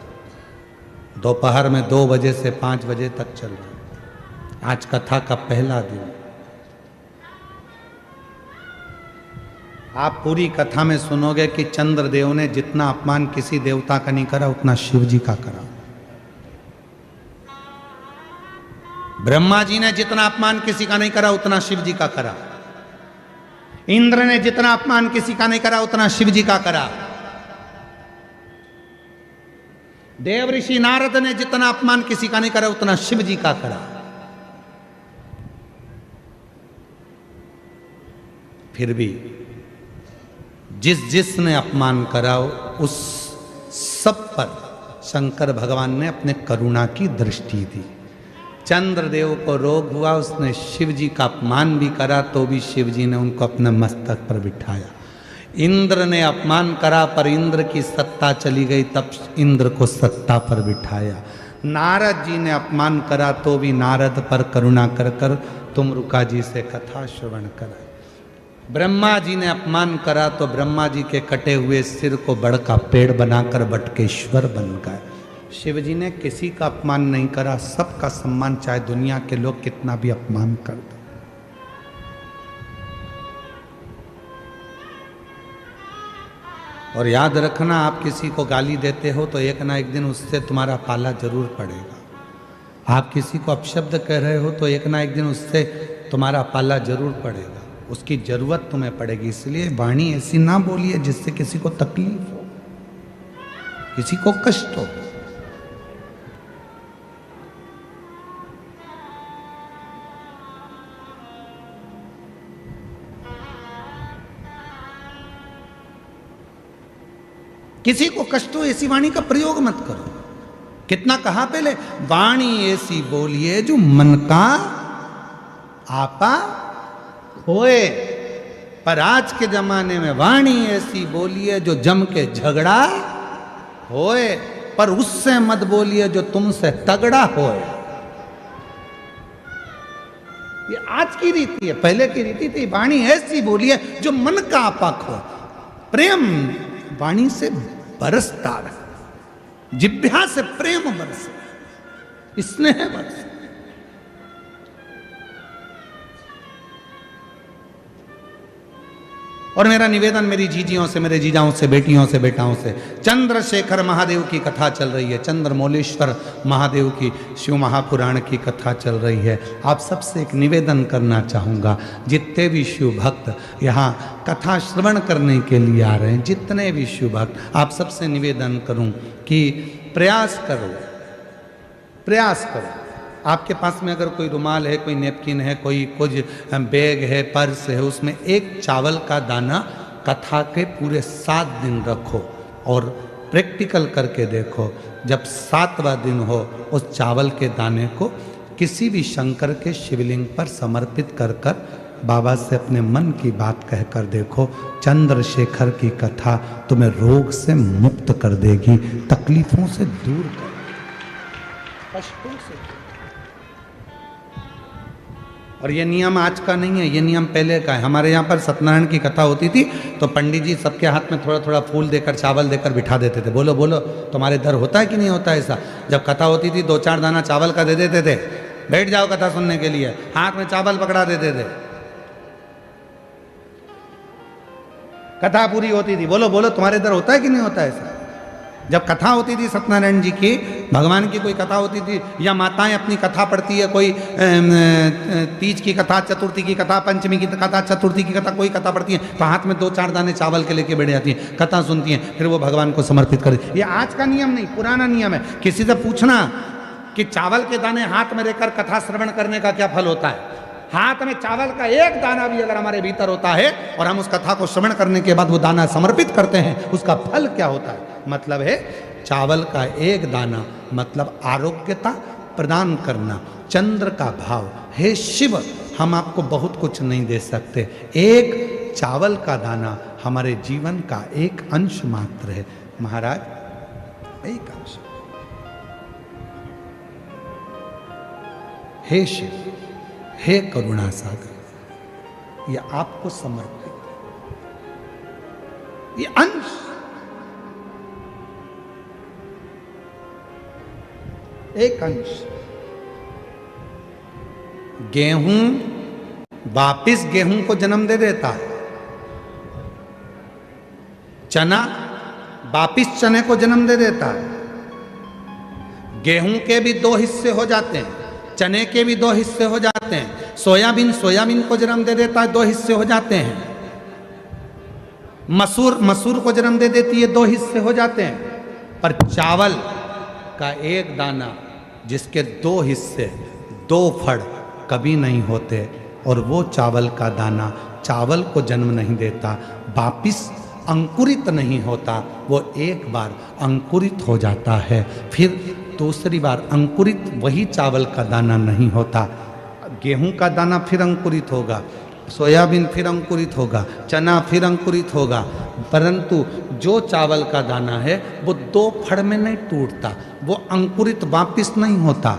दोपहर में 2 बजे से 5 बजे तक चल रही है। आज कथा का पहला दिन। आप पूरी कथा में सुनोगे कि चंद्रदेव ने जितना अपमान किसी देवता का नहीं करा, उतना शिव जी का करा। ब्रह्मा जी ने जितना अपमान किसी का नहीं करा, उतना शिव जी का करा। इंद्र ने जितना अपमान किसी का नहीं करा, उतना शिव जी का करा। देव ऋषि नारद ने जितना अपमान किसी का नहीं करा, उतना शिव जी का करा। फिर भी जिसने अपमान करा, उस सब पर शंकर भगवान ने अपने करुणा की दृष्टि दी। चंद्रदेव को रोग हुआ, उसने शिव जी का अपमान भी करा, तो भी शिव जी ने उनको अपने मस्तक पर बिठाया। इंद्र ने अपमान करा, पर इंद्र की सत्ता चली गई, तब इंद्र को सत्ता पर बिठाया। नारद जी ने अपमान करा, तो भी नारद पर करुणा कर कर तुमरुका जी से कथा श्रवण कराई। ब्रह्मा जी ने अपमान करा, तो ब्रह्मा जी के कटे हुए सिर को बड़ का पेड़ बनाकर बटकेश्वर बन गए। शिव जी ने किसी का अपमान नहीं करा, सबका सम्मान, चाहे दुनिया के लोग कितना भी अपमान कर दो। और याद रखना, आप किसी को गाली देते हो तो एक ना एक दिन उससे तुम्हारा पाला जरूर पड़ेगा। आप किसी को अपशब्द कह रहे हो तो एक ना एक दिन उससे तुम्हारा पाला जरूर पड़ेगा, उसकी जरूरत तुम्हें पड़ेगी। इसलिए वाणी ऐसी ना बोलिए जिससे किसी को तकलीफ हो, किसी को कष्ट हो। किसी को कष्ट हो ऐसी वाणी का प्रयोग मत करो। कितना कहा पहले, वाणी ऐसी बोलिए जो मन का आपा होए। पर आज के जमाने में वाणी ऐसी बोलिए जो जम के झगड़ा होए, पर उससे मत बोलिए जो तुमसे तगड़ा होए। ये आज की रीति है, पहले की रीति थी वाणी ऐसी बोलिए जो मन का आपा हो। प्रेम वाणी से बरसता रहे, जिह्वा से प्रेम बरसे, स्नेह बरसे। और मेरा निवेदन मेरी जीजियों से, मेरे जीजाओं से, बेटियों से, बेटाओं से, चंद्रशेखर महादेव की कथा चल रही है, चंद्रमौलेश्वर महादेव की शिव महापुराण की कथा चल रही है। आप सबसे एक निवेदन करना चाहूँगा, जितने भी शिव भक्त यहाँ कथा श्रवण करने के लिए आ रहे हैं, जितने भी शिव भक्त, आप सबसे निवेदन करूँ कि प्रयास करो, प्रयास करो। आपके पास में अगर कोई रुमाल है, कोई नैपकिन है, कोई कुछ बैग है, पर्स है, उसमें एक चावल का दाना कथा के पूरे 7 दिन रखो और प्रैक्टिकल करके देखो। जब 7वां दिन हो, उस चावल के दाने को किसी भी शंकर के शिवलिंग पर समर्पित कर कर बाबा से अपने मन की बात कहकर देखो। चंद्रशेखर की कथा तुम्हें रोग से मुक्त कर देगी, तकलीफों से दूर कर, कष्टों से। और ये नियम आज का नहीं है, ये नियम पहले का है। हमारे यहाँ पर सत्यनारायण की कथा होती थी तो पंडित जी सबके हाथ में थोड़ा थोड़ा फूल देकर, चावल देकर बिठा देते थे। बोलो बोलो, तुम्हारे दर होता है कि नहीं होता ऐसा? जब कथा होती थी 2-4 दाना चावल का दे देते थे, बैठ जाओ कथा सुनने के लिए, हाथ में चावल पकड़ा देते थे, कथा पूरी होती थी। बोलो बोलो, तुम्हारे दर होता है कि नहीं होता ऐसा? जब कथा होती थी सत्यनारायण जी की, भगवान की कोई कथा होती थी, या माताएं अपनी कथा पढ़ती है, कोई तीज की कथा, चतुर्थी की कथा, पंचमी की कथा, चतुर्थी की कथा, कोई कथा पढ़ती है तो हाथ में 2-4 दाने चावल के लेके बैठ जाती हैं, कथा सुनती हैं, फिर वो भगवान को समर्पित कर। ये आज का नियम नहीं, पुराना नियम है। किसी से पूछना कि चावल के दाने हाथ में लेकर कथा श्रवण करने का क्या फल होता है? हाथ में चावल का एक दाना भी अगर हमारे भीतर होता है और हम उस कथा को श्रवण करने के बाद वो दाना समर्पित करते हैं, उसका फल क्या होता है? मतलब है चावल का एक दाना मतलब आरोग्यता प्रदान करना, चंद्र का भाव। हे शिव, हम आपको बहुत कुछ नहीं दे सकते, एक चावल का दाना हमारे जीवन का एक अंश मात्र है महाराज, एक अंश। हे शिव, हे करुणा सागर, ये आपको समर्पित, ये अंश, एक अंश। गेहूं वापिस गेहूं को जन्म दे देता है, चना वापिस चने को जन्म दे देता है। गेहूं के भी 2 हिस्से हो जाते हैं, चने के भी 2 हिस्से हो जाते हैं, सोयाबीन सोयाबीन को जन्म दे देता है, 2 हिस्से हो जाते हैं। मसूर मसूर को जन्म दे देती है, 2 हिस्से हो जाते हैं। पर चावल का एक दाना जिसके 2 हिस्से, 2 फड़ कभी नहीं होते, और वो चावल का दाना चावल को जन्म नहीं देता, वापिस अंकुरित नहीं होता, वो एक बार अंकुरित हो जाता है, फिर दूसरी बार अंकुरित वही चावल का दाना नहीं होता। गेहूं का दाना फिर अंकुरित होगा, सोयाबीन फिर अंकुरित होगा, चना फिर अंकुरित होगा, परंतु जो चावल का दाना है वो 2 फड़ में नहीं टूटता, वो अंकुरित वापिस नहीं होता।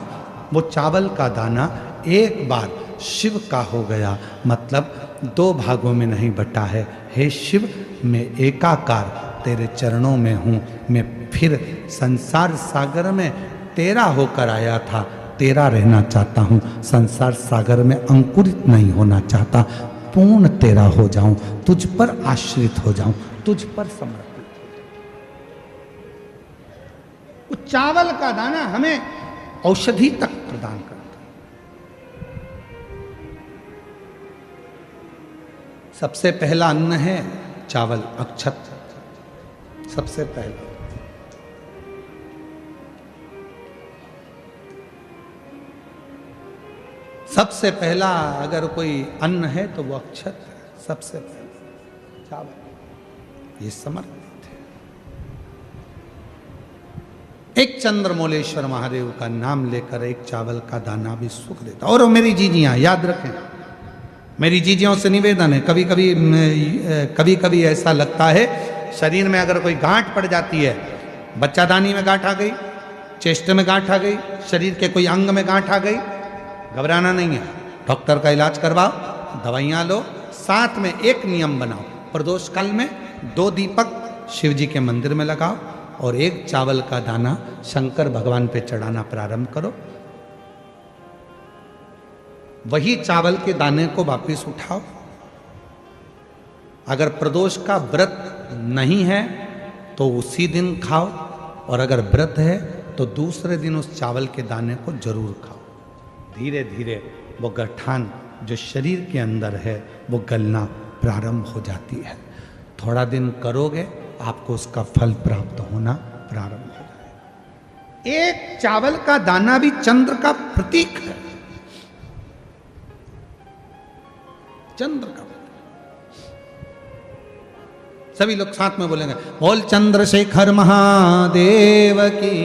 वो चावल का दाना एक बार शिव का हो गया, मतलब 2 भागों में नहीं बटा है। हे शिव, मैं एकाकार तेरे चरणों में हूँ। मैं फिर संसार सागर में तेरा होकर आया था, तेरा रहना चाहता हूँ। संसार सागर में अंकुरित नहीं होना चाहता, पूर्ण तेरा हो जाऊं, तुझ पर आश्रित हो जाऊं, तुझ पर समर्पित हो जाऊं। वो चावल का दाना हमें औषधि तक प्रदान करता है। सबसे पहला अन्न है चावल, अक्षत। सबसे पहला सबसे पहला अगर कोई अन्न है तो वो अक्षत है। सबसे पहला चावल, ये समर्पित है। एक चंद्रमौलेश्वर महादेव का नाम लेकर एक चावल का दाना भी सुख देता। और मेरी जीजियां याद रखें, मेरी जीजियों से निवेदन है, कभी कभी ऐसा लगता है शरीर में अगर कोई गांठ पड़ जाती है, बच्चादानी में गांठ आ गई, चेस्ट में गांठ आ गई, शरीर के कोई अंग में गांठ आ गई, घबराना नहीं है, डॉक्टर का इलाज करवाओ, दवाइयाँ लो, साथ में एक नियम बनाओ, प्रदोष काल में 2 दीपक शिव जी के मंदिर में लगाओ और एक चावल का दाना शंकर भगवान पे चढ़ाना प्रारंभ करो। वही चावल के दाने को वापिस उठाओ। अगर प्रदोष का व्रत नहीं है तो उसी दिन खाओ, और अगर व्रत है तो दूसरे दिन उस चावल के दाने को जरूर खाओ। धीरे धीरे वो गठान जो शरीर के अंदर है वो गलना प्रारंभ हो जाती है। थोड़ा दिन करोगे आपको उसका फल प्राप्त होना प्रारंभ हो जाएगा। एक चावल का दाना भी चंद्र का प्रतीक है, चंद्र का। सभी लोग साथ में बोलेंगे, बोल चंद्रशेखर महादेव की।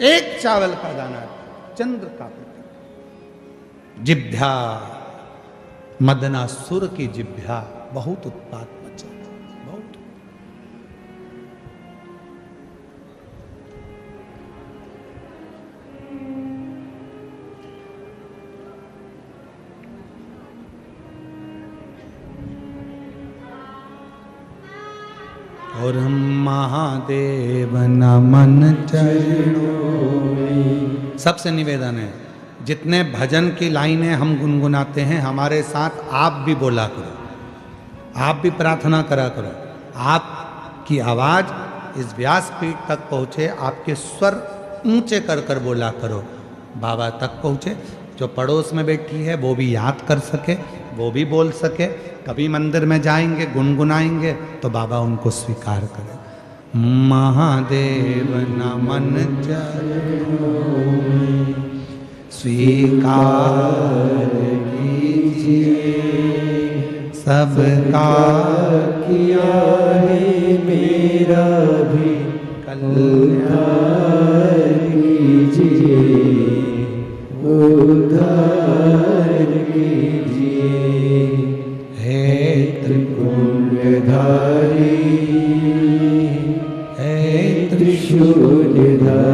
एक चावल का दाना चंद्र का प्रतीक। जिभ्या, मदनासुर की जिभ्या बहुत उत्पात मचा, बहुत। और हम महादेव नमन चरणों में। सबसे निवेदन है, जितने भजन की लाइनें हम गुनगुनाते हैं हमारे साथ आप भी बोला करो, आप भी प्रार्थना करा करो। आपकी आवाज इस व्यासपीठ तक पहुँचे, आपके स्वर ऊंचे कर कर बोला करो, बाबा तक पहुँचे। जो पड़ोस में बैठी है वो भी याद कर सके, वो भी बोल सके। कभी मंदिर में जाएंगे, गुनगुनाएंगे तो बाबा उनको स्वीकार करें। महादेव नमन चरणों में स्वीकार कीजिए, सबका किया है मेरा भी कल्याण कीजिए, उद्धार कीजिए। हे त्रिपुंडधारी, हे त्रिशूलधारी,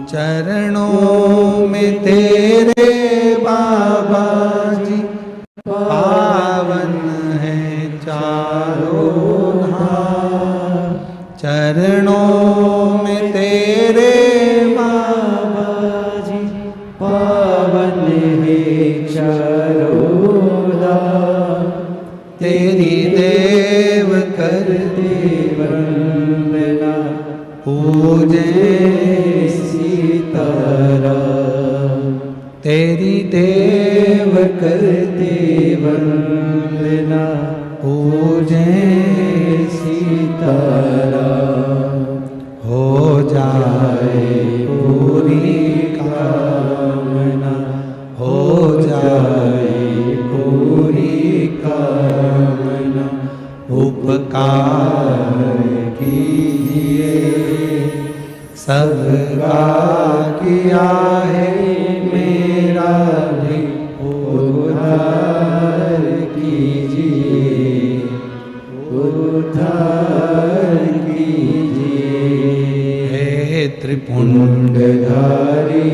चरणों में तेरे बाबा जी पावन है चारों धाम। चरणों में तेरे बाबा जी पावन है चारों धाम। तेरी देव कर दे वंदना, पूजे तेरी देव कर दे वंदना, पूजे सीताराम। हो जाए पूरी कामना, हो जाए पूरी कामना। उपकार कीजिए, सबका किया है मेरा भी उद्धार कीजिए, उद्धार कीजिए। हे त्रिपुंडधारी,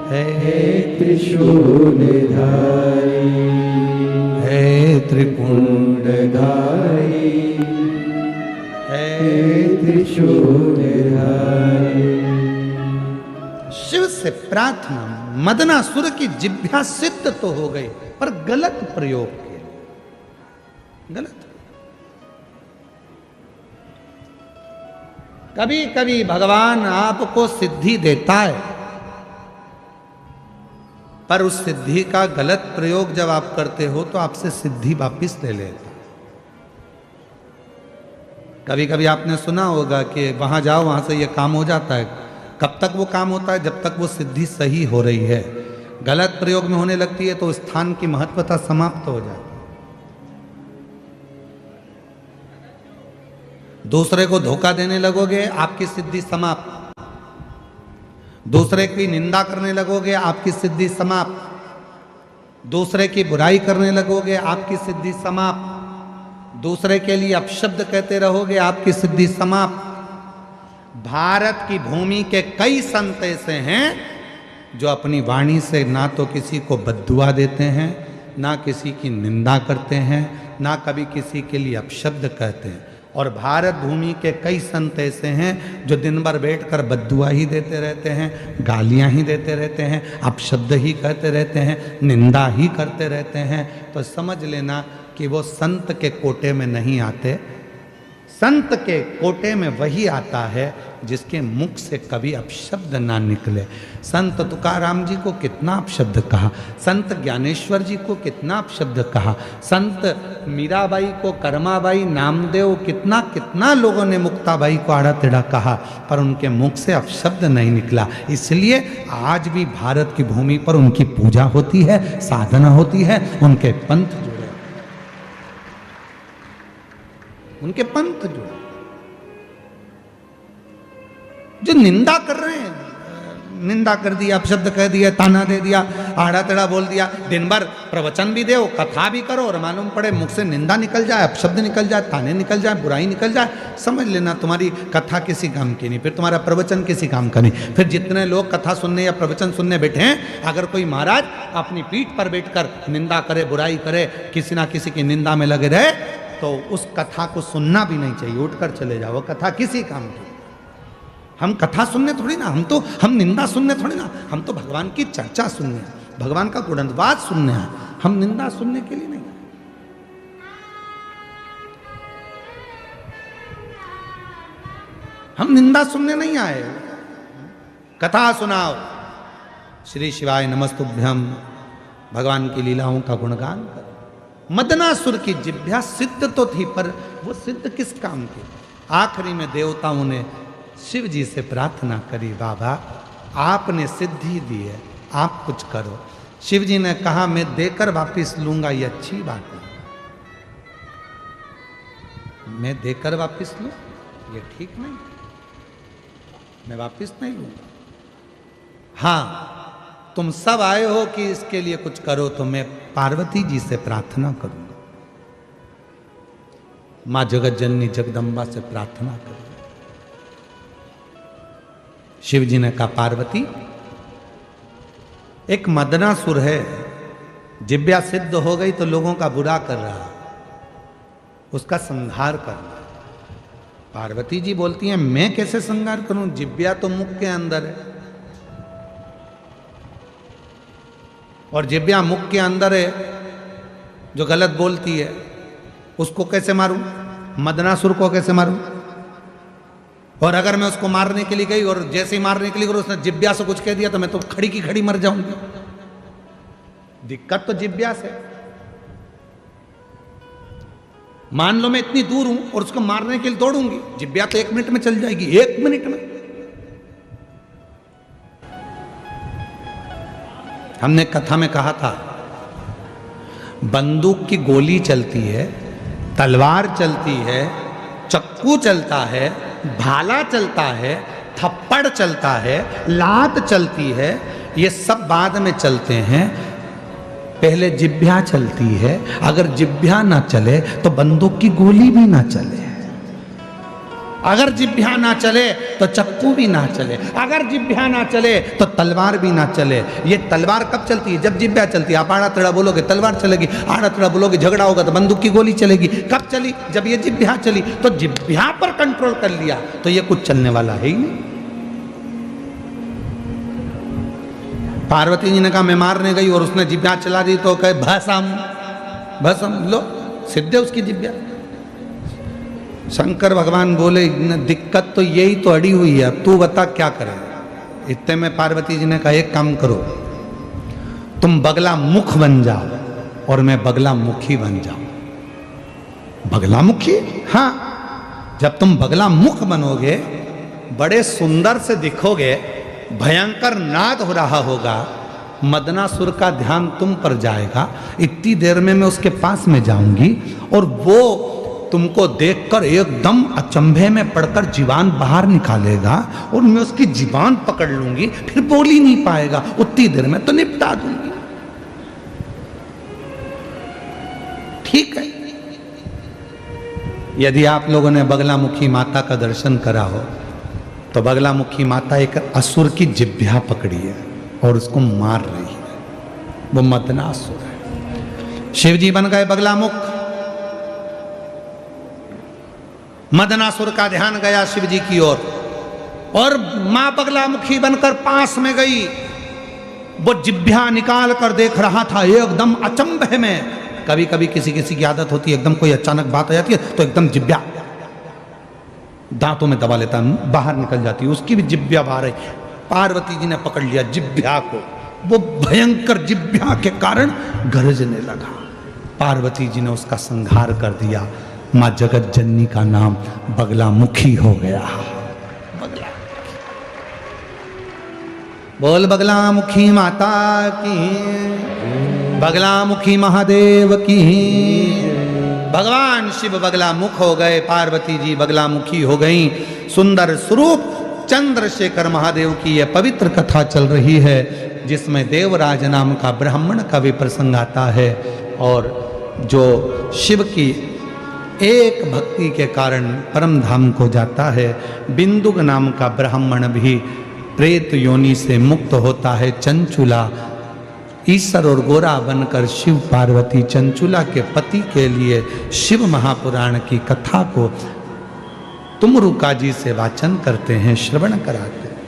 हे त्रिशूलधारी, हे त्रिपुंडधारी, हे त्रिशूलधारी। शिव से प्रार्थना, मदनासुर की जिह्वा सिद्ध तो हो गई पर गलत प्रयोग किया, गलत। कभी कभी भगवान आपको सिद्धि देता है, पर उस सिद्धि का गलत प्रयोग जब आप करते हो तो आपसे सिद्धि वापिस ले लेता। कभी कभी आपने सुना होगा कि वहां जाओ वहां से ये काम हो जाता है। कब तक वो काम होता है? जब तक वो सिद्धि सही हो रही है। गलत प्रयोग में होने लगती है तो स्थान की महत्वता समाप्त हो जाती है। दूसरे को धोखा देने लगोगे, आपकी सिद्धि समाप्त। दूसरे की निंदा करने लगोगे, आपकी सिद्धि समाप्त। दूसरे की बुराई करने लगोगे, आपकी सिद्धि समाप्त। दूसरे के लिए अपशब्द कहते रहोगे, आपकी सिद्धि समाप्त। भारत की भूमि के कई संत ऐसे हैं जो अपनी वाणी से ना तो किसी को बद्दुआ देते हैं, ना किसी की निंदा करते हैं, ना कभी किसी के लिए अपशब्द कहते हैं। और भारत भूमि के कई संत ऐसे हैं जो दिन भर बैठकर बद्दुआ ही देते रहते हैं, गालियां ही देते रहते हैं, अपशब्द ही कहते रहते हैं, निंदा ही करते रहते हैं। तो समझ लेना कि वो संत के कोटे में नहीं आते। संत के कोटे में वही आता है जिसके मुख से कभी अपशब्द ना निकले। संत तुकाराम जी को कितना अपशब्द कहा, संत ज्ञानेश्वर जी को कितना अपशब्द कहा, संत मीराबाई को, कर्माबाई, नामदेव, कितना कितना लोगों ने मुक्ताबाई को आड़ा टेढ़ा कहा, पर उनके मुख से अपशब्द नहीं निकला। इसलिए आज भी भारत की भूमि पर उनकी पूजा होती है, साधना होती है, उनके पंथ जुड़े, उनके पंथ जुड़े। जो निंदा कर रहे हैं, निंदा कर दिया, अपशब्द कह दिया, ताना दे दिया, आड़ा टेढ़ा बोल दिया, दिन भर प्रवचन भी दो, कथा भी करो और मालूम पड़े मुख से निंदा निकल जाए, अपशब्द निकल जाए, ताने निकल जाए, बुराई निकल जाए, समझ लेना तुम्हारी कथा किसी काम की नहीं, फिर तुम्हारा प्रवचन किसी काम का नहीं। फिर जितने लोग कथा सुनने या प्रवचन सुनने बैठे हैं, अगर कोई महाराज अपनी पीठ पर बैठकर निंदा करे, बुराई करे, किसी ना किसी की निंदा में लगे रहे, तो उस कथा को सुनना भी नहीं चाहिए, उठकर चले जाओ। कथा किसी काम की। हम कथा सुनने थोड़ी ना, हम निंदा सुनने थोड़ी ना, हम तो भगवान की चर्चा सुनने हैं, भगवान का गुणवाद सुनने हैं, हम निंदा सुनने के लिए नहीं। हम निंदा सुनने नहीं आए, कथा सुनाओ। श्री शिवाय नमस्तुभ्यम, भगवान की लीलाओं का गुणगान करो। मदनासुर की जिह्वा सिद्ध तो थी, पर वो सिद्ध किस काम की? आखिरी में देवताओं ने शिव जी से प्रार्थना करी, बाबा आपने सिद्धि दी है, आप कुछ करो। शिव जी ने कहा मैं देकर वापिस लूंगा, ये अच्छी बात है। मैं देकर वापिस लूं, ये ठीक नहीं, मैं वापिस नहीं लूंगा। हाँ, तुम सब आए हो कि इसके लिए कुछ करो, तो मैं पार्वती जी से प्रार्थना करूंगा, मां जगत जननी जगदम्बा से प्रार्थना करूंगा। शिव जी ने कहा पार्वती, एक मदनासुर है, जिह्वा सिद्ध हो गई तो लोगों का बुरा कर रहा, उसका संहार करना। पार्वती जी बोलती हैं मैं कैसे संहार करूं, जिह्वा तो मुख के अंदर है, और जिह्वा मुख के अंदर है, जो गलत बोलती है उसको कैसे मारूं, मदनासुर को कैसे मारूं? और अगर मैं उसको मारने के लिए गई और जैसे ही मारने के लिए गई उसने जिह्वा से कुछ कह दिया तो मैं तो खड़ी की खड़ी मर जाऊंगी। दिक्कत तो जिह्वा से। मान लो मैं इतनी दूर हूं और उसको मारने के लिए दौड़ूंगी, जिह्वा तो 1 मिनट में चल जाएगी, 1 मिनट में। हमने कथा में कहा था, बंदूक की गोली चलती है, तलवार चलती है, चक्कू चलता है, भाला चलता है, थप्पड़ चलता है, लात चलती है, ये सब बाद में चलते हैं, पहले जिह्वा चलती है। अगर जिह्वा ना चले तो बंदूक की गोली भी ना चले। अगर जिभ्या ना चले तो चक्कू भी ना चले, अगर जिभ्या ना चले तो तलवार भी ना चले। ये तलवार कब चलती है? जब जिभ्या चलती है। आप आड़ा तड़ा बोलोगे तलवार चलेगी, आड़ा तड़ा बोलोगे झगड़ा होगा तो बंदूक की गोली चलेगी। कब चली? जब ये जिभ्या चली। तो जिभ्या पर कंट्रोल कर लिया तो ये कुछ चलने वाला है ही नहीं। पार्वती जी ने कहा मैं मारने गई और उसने जिभ्या चला दी तो कहे भस्म भस्म, लो सिद्ध है उसकी जिभ्या। शंकर भगवान बोले दिक्कत तो यही तो अड़ी हुई है, अब तू बता क्या करे। इतने में पार्वती जी ने कहा एक काम करो, तुम बगला मुख बन जाओ और मैं बगला मुखी बन जाऊं। बगला मुखी? हाँ, जब तुम बगला मुख बनोगे, बड़े सुंदर से दिखोगे, भयंकर नाद हो रहा होगा, मदनासुर का ध्यान तुम पर जाएगा। इतनी देर में मैं उसके पास में जाऊंगी और वो तुमको देखकर एकदम अचंभे में पड़कर जीवान बाहर निकालेगा और मैं उसकी जीवान पकड़ लूंगी, फिर बोल ही नहीं पाएगा। उतनी देर में तो निपटा दूंगी। ठीक है? यदि आप लोगों ने बगलामुखी माता का दर्शन करा हो तो बगलामुखी माता एक असुर की जिभ्या पकड़ी है और उसको मार रही है। वो मदनासुर है। शिव जी बन गए बगलामुख। मदनासुर का ध्यान गया शिव जी की ओर और मां बगलामुखी बनकर पास में गई। वो जिभ्या निकाल कर देख रहा था एकदम अचंभे में। कभी कभी किसी किसी की आदत होती है, एकदम कोई अचानक बात आ जाती है तो एकदम जिभ्या दांतों में दबा लेता, बाहर निकल जाती है। उसकी भी जिभ्या बाहर है। पार्वती जी ने पकड़ लिया जिभ्या को। वो भयंकर जिभ्या के कारण गरजने लगा। पार्वती जी ने उसका संहार कर दिया। मां जगत जननी का नाम बगलामुखी हो गया। बोल बगलामुखी माता की, बगलामुखी महादेव की। भगवान शिव बगलामुख हो गए, पार्वती जी बगलामुखी हो गई। सुंदर स्वरूप चंद्रशेखर महादेव की यह पवित्र कथा चल रही है, जिसमें देवराज नाम का ब्राह्मण का भी प्रसंग आता है। और जो शिव की एक भक्ति के कारण परम धाम को जाता है। बिंदुक नाम का ब्राह्मण भी प्रेत योनि से मुक्त होता है। चंचुला ईश्वर और गोरा बनकर शिव पार्वती चंचुला के पति के लिए शिव महापुराण की कथा को तुमरुका जी से वाचन करते हैं, श्रवण कराते हैं।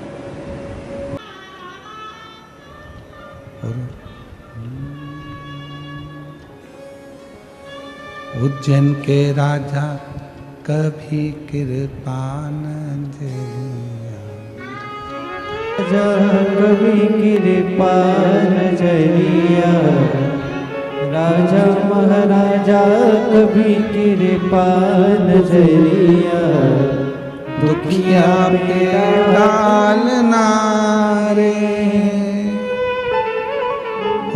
उज्जैन के राजा कभी कृपा न जरिया, राजा कभी कृपा न जरिया, राजा महाराजा कभी कृपा न जरिया, दुखिया पे डालना रे।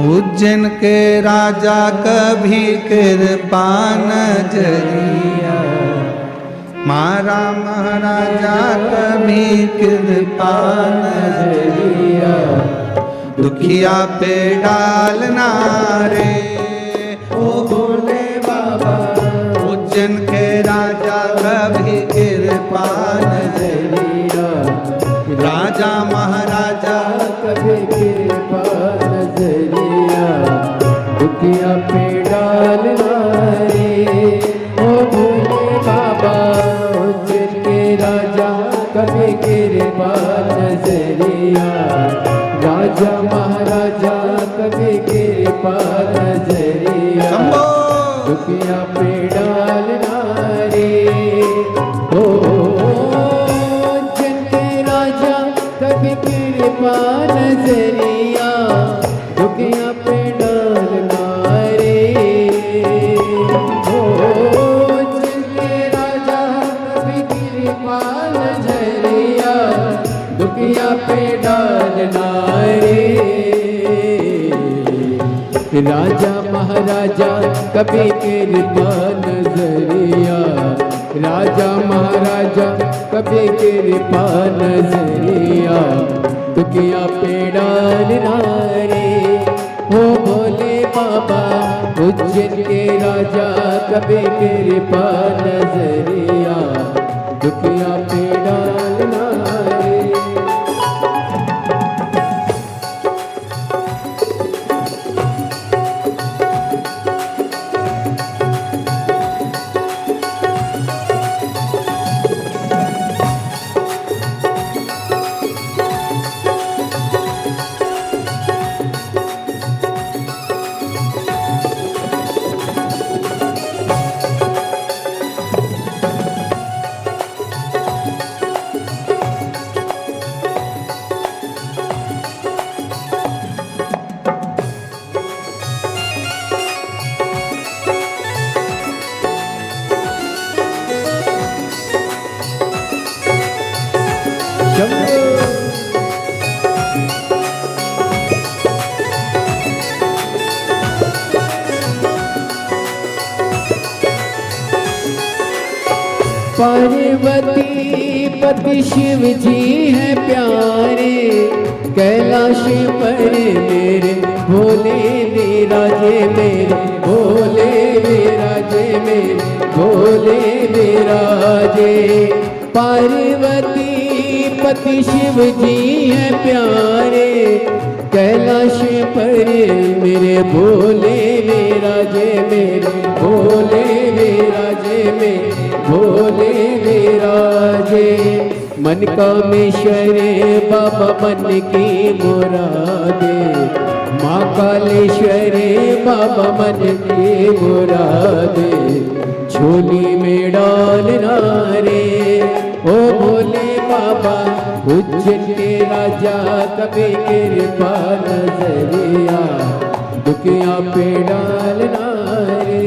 उज्जैन के राजा कभी कृपा नजरिया, मारा महाराजा कभी कृपा नजरिया, दुखिया पे डालना रे। ओ भोले बाबा उज्जैन के राजा कभी कृपा नजरिया, राजा महाराजा कभी कृपा नजरिया, दुखिया पे डालना रे। ओ भोले बाबा उज्जैन के राजा कभी कृपा नजरिया, राजा महाराजा कभी कृपा नजरिया, दुखिया पे डालना रे। ओ उज्जैन के राजा कभी कृपा नजरिया, दुखिया पे डालना रे। ओ उज्जैन के राजा कभी कृपा नजरिया, दुखिया पे डालना रे। राजा महाराजा कभी कृपा नजरिया, राजा महाराजा कभी कृपा नजरिया, दुखिया पे डालना रे। हो भोले बाबा उज्जैन के राजा कभी कृपा नजरिया, दुखिया पार्वती पति शिव जी है प्यारे, कैलाश पर मेरे भोले विराजे, मेरे भोले विराजे, मेरे भोले विराजे। पार्वती पति शिव जी है प्यारे, कैलाश पर मेरे भोले विराजे, मेरे भोले विराजे, मेरे भोले विराजे। मन कामेश्वरे बाबा मन की मुरादे, माँ कालेश्वरे बाबा मन की मुरादे, झोली में डालना रे ओ भोले बाबा। उज्जैन के राजा कभी कृपा नजरिया, दुखिया पे डालना रे।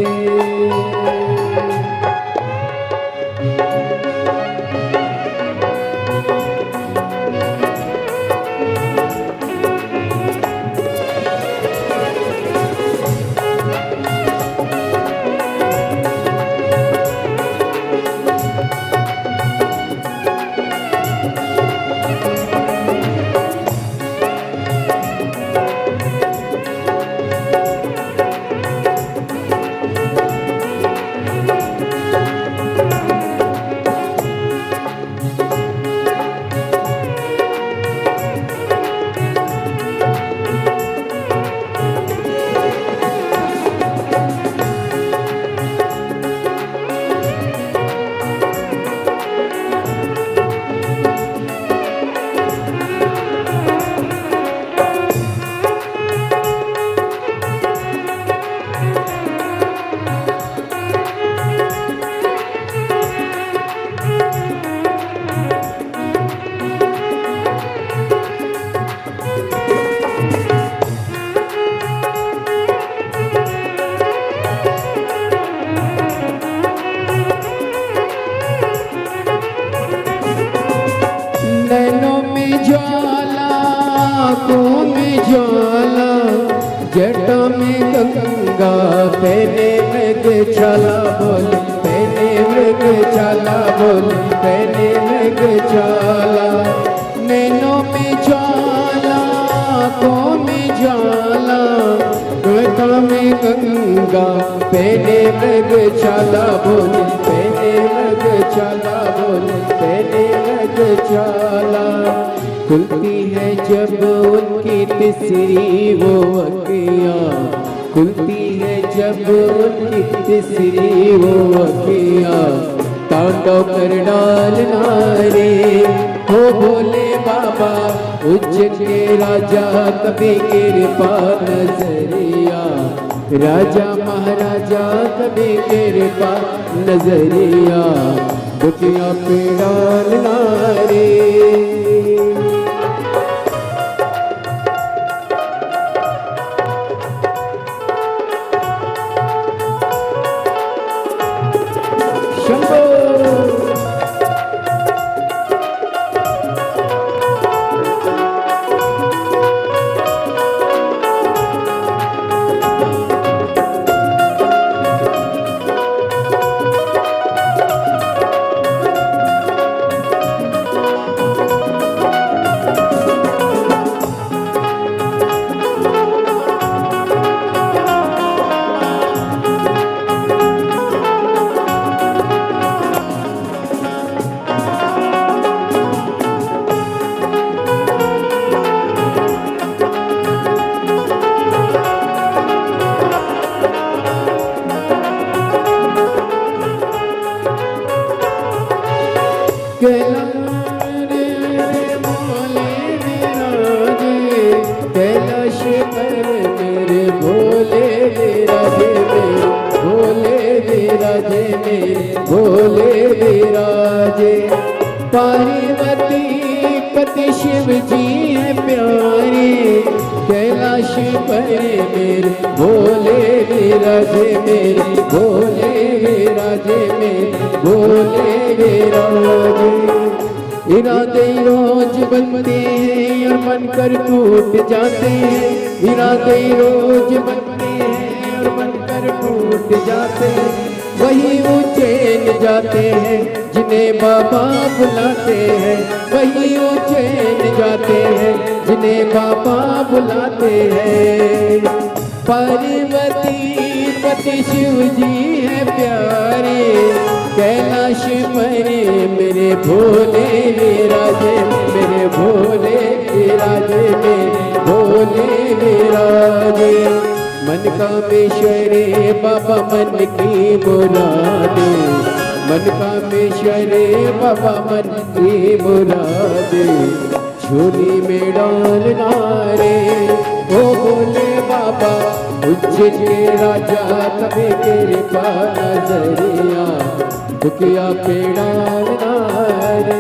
ज्वाला, जटा में गंगा, पहले मृग छाला बोल, पहले मृग छाला बोल, पहले मृग छाला। नैनों में ज्वाला, आँखों में ज्वाला, जटा में गंगा, पहले मृग छाला बोल, पहले मृग छाला बोल, पहले मृग छाला। खुलती है जब उनकी तीसरी वो अखियाँ, खुलती है जब उनकी तीसरी वो अखियाँ, तांडव कर डालना रे हो भोले बाबा। उज्जैन के राजा कभी कृपा नजरिया, राजा महाराजा कभी कृपा नजरिया, दुखिया पे डालना रे। कैलाश पर मेरे भोले विराजे, मेरे भोले विराजे, मेरे भोले विराजे। पार्वती पति शिव जी है प्यारे, कैलाश पर मेरे भोले विराजे, मेरे भोले विराजे, मेरे भोले विराजे। इरादे रोज बनते हैं और बनकर टूट जाते हैं, इरादे रोज बनते हैं और बनकर टूट जाते हैं। वही वो चैन जाते हैं जिन्हें बाबा बुलाते हैं वही उज्जैन जाते हैं, जिन्हें बाबा बुलाते हैं। पार्वती पति शिव जी है प्यारे, कैलाश मरे मेरे भोले विराजे, मेरे भोले विराजे, मेरे भोले विराजे। मन कामेश्वरे बाबा मन की मुरादे, मन कामेश्वरे बाबा मन की मुरादे। झोली में डालना रे ओ भोले बाबा, उज्जैन के राजा कभी कृपा नजरिया, दुखिया पे डालना रे।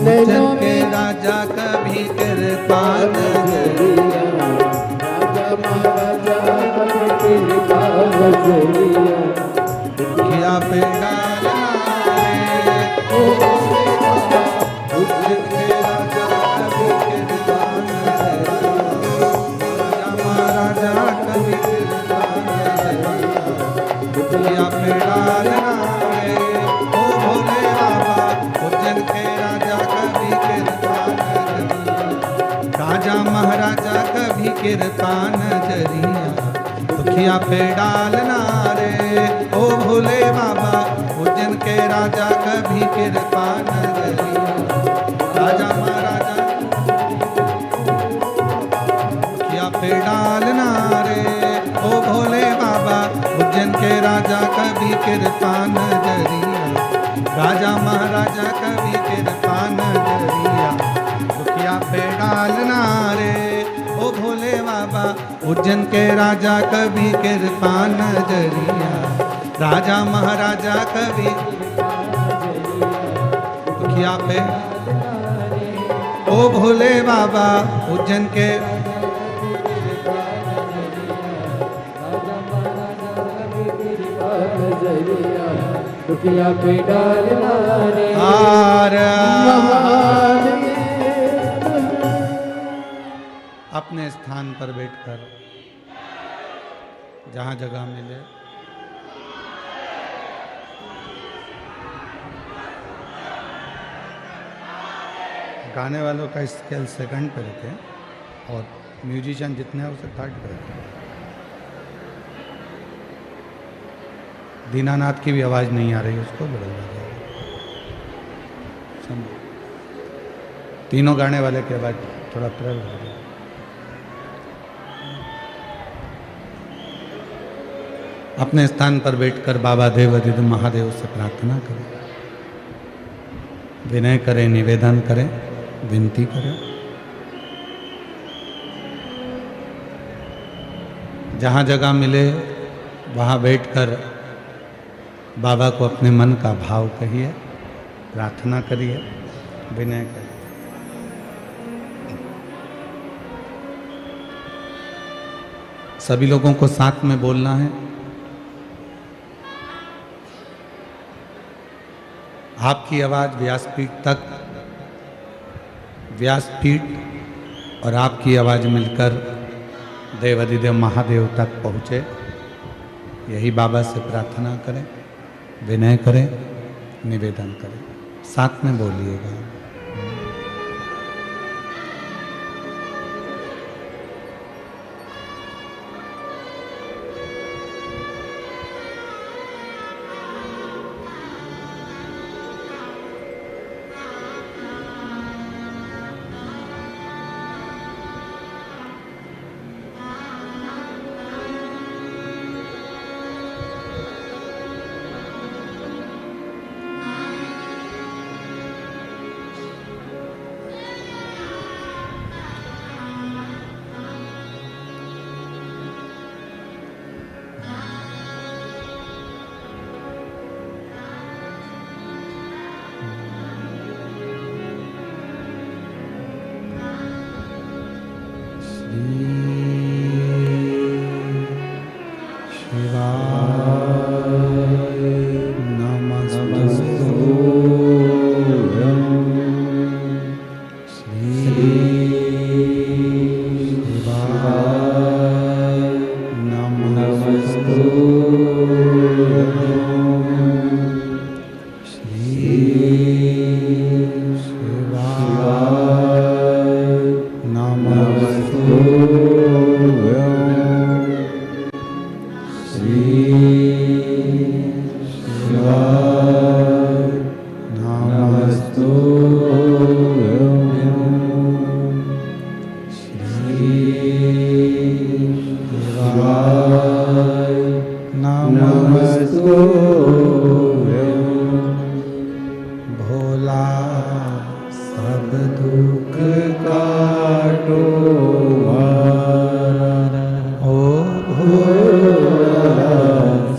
उज्जैन के राजा कभी कृपा नजरिया, राजा महाराजा कभी कृपा नजरिया, दुखिया पे डालना रे ओ भोले बाबा। उज्जैन के राजा कभी कृपा नजरिया, राजा महाराजा कभी कृपा नजरिया, दुखिया पे डालना रे ओ भोले बाबा। उज्जैन के राजा कभी कृपा नजरिया, राजा महाराजा कभी कृपा नजरिया, दुखिया पे डालना रे ओ भोले बाबा। उज्जैन के राजा कभी कृपा नजरिया, राजा महाराजा दुखिया पे डालना रे ओ भोले बाबा। उज्जैन के राजा कभी कृपा नजरिया, राजा महाराजा कभी कृपा नजरिया, दुखिया पे डालना रे ओ भोले बाबा। उज्जैन के राजा कभी कृपा नजरिया, राजा महाराजा कभी दुखिया पे ओ भोले बाबा। उज्जैन के दुखिया पे डालना रे हार महादेव। अपने स्थान पर बैठकर जहाँ जगह मिले गाने वालों का स्केल सेकंड पे रखें और म्यूजिशियन जितने हैं उसे थर्ड पे रखें। दीनानाथ की भी आवाज़ नहीं आ रही, उसको बदलना जाएगा। तीनों गाने वाले की आवाज़ थोड़ा प्रबल हो गया। अपने स्थान पर बैठकर बाबा देवाधिदेव महादेव से प्रार्थना करें, विनय करें, निवेदन करें, विनती करें। जहाँ जगह मिले वहाँ बैठकर बाबा को अपने मन का भाव कहिए, प्रार्थना करिए, विनय करिए। सभी लोगों को साथ में बोलना है। आपकी आवाज़ व्यासपीठ तक, व्यासपीठ और आपकी आवाज़ मिलकर देवाधिदेव महादेव तक पहुँचे, यही बाबा से प्रार्थना करें, विनय करें, निवेदन करें। साथ में बोलिएगा। भोला सब दुख काटो ओ भोला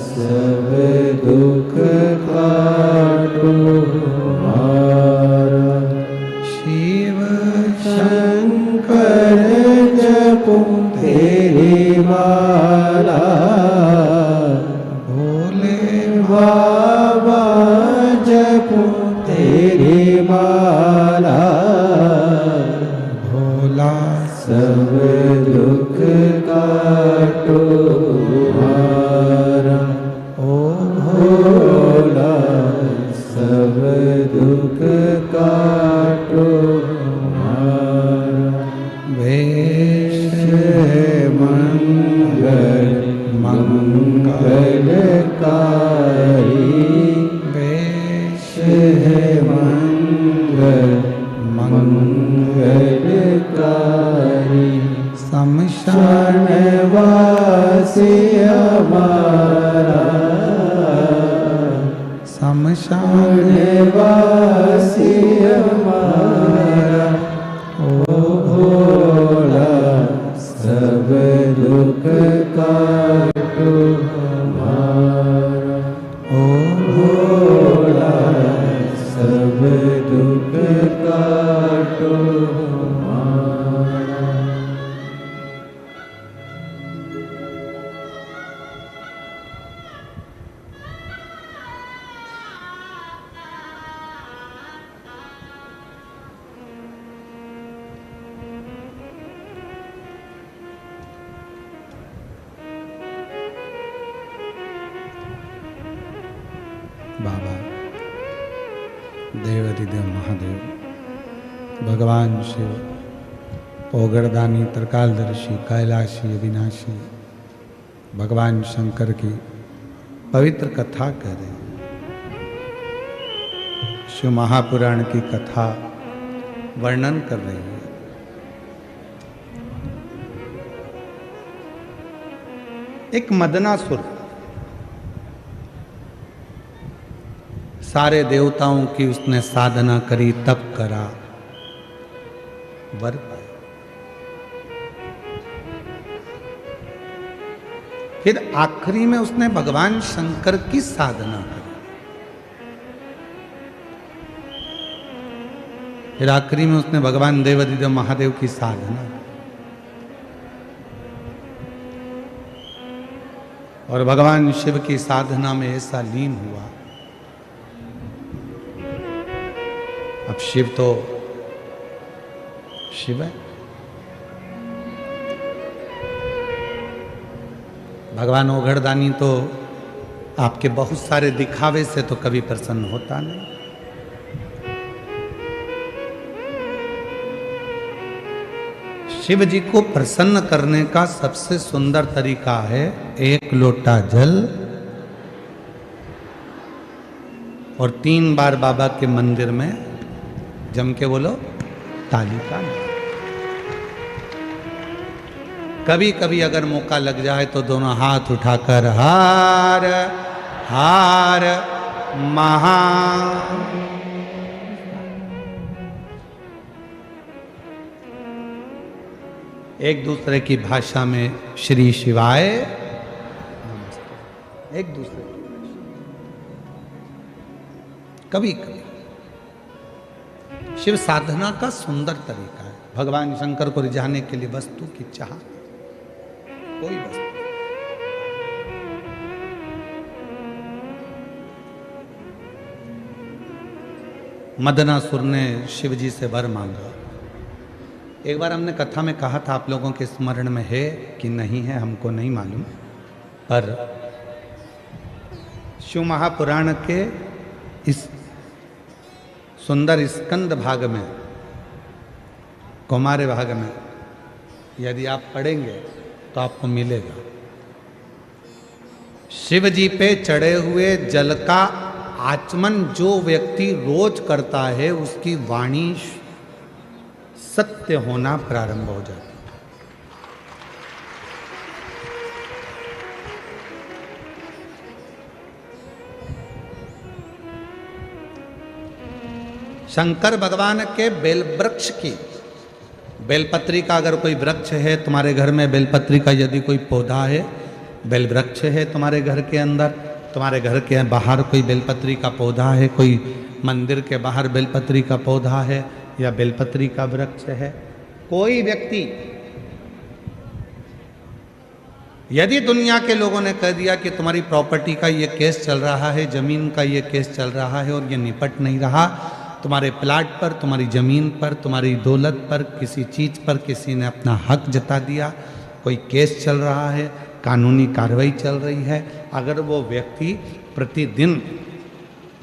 सब दुख काटो शिव शंकर जपो तेरी माला भोले बाबा जपो तेरी माला भोला सब दुख काटो हमारा ओ भोला सब दुख काटो हमारा वेश मंगल मंगलकारी वेश मंगल मंगलकारी शमशान वासी हमारा शमशान वासी हमारा ओ भोला सब दुख काटो हमारा ओ भोला सब दुख काटो हमारा बाबा देवाधिदेव महादेव भगवान शिव पोगड़दानी त्रिकालदर्शी कैलाशी अविनाशी भगवान शंकर की पवित्र कथा कर रहे हैं। शिव महापुराण की कथा वर्णन कर रही है। एक मदनासुर सारे देवताओं की उसने साधना करी, तप करा, वर पाया। फिर आखिरी में उसने भगवान शंकर की साधना करी। फिर आखिरी में उसने भगवान देवाधिदेव महादेव की साधना की। और भगवान शिव की साधना में ऐसा लीन हुआ। अब शिव तो शिव है, भगवान ओघड़दानी तो आपके बहुत सारे दिखावे से तो कभी प्रसन्न होता नहीं। शिव जी को प्रसन्न करने का सबसे सुंदर तरीका है एक लोटा जल और 3 बार बाबा के मंदिर में जम के बोलो ताली का नाम। कभी कभी अगर मौका लग जाए तो दोनों हाथ उठाकर हार हार महा, एक दूसरे की भाषा में श्री शिवाय नमस्ते, एक दूसरे की कभी कभी। शिव साधना का सुंदर तरीका है। भगवान शंकर को रिझाने के लिए वस्तु की चाह, कोई वस्तु। मदनासुर ने शिव जी से वर मांगा। एक बार हमने कथा में कहा था, आप लोगों के स्मरण में है कि नहीं है हमको नहीं मालूम, पर शिव महापुराण के इस सुंदर स्कंद भाग में, कुमार भाग में यदि आप पढ़ेंगे तो आपको मिलेगा। शिव जी पे चढ़े हुए जल का आचमन जो व्यक्ति रोज करता है उसकी वाणी सत्य होना प्रारंभ हो जाती है। शंकर भगवान के बेल वृक्ष की, बेलपत्री का अगर कोई वृक्ष है तुम्हारे घर में, बेलपत्री का यदि कोई पौधा है, बेल वृक्ष है तुम्हारे घर के अंदर, तुम्हारे घर के बाहर कोई बेलपत्री का पौधा है, कोई मंदिर के बाहर बेलपत्री का पौधा है या बेलपत्री का वृक्ष है, कोई व्यक्ति यदि दुनिया के लोगों ने कह दिया कि तुम्हारी प्रॉपर्टी का ये केस चल रहा है, जमीन का ये केस चल रहा है और ये निपट नहीं रहा, तुम्हारे प्लाट पर, तुम्हारी ज़मीन पर, तुम्हारी दौलत पर, किसी चीज़ पर किसी ने अपना हक जता दिया, कोई केस चल रहा है, कानूनी कार्रवाई चल रही है, अगर वो व्यक्ति प्रतिदिन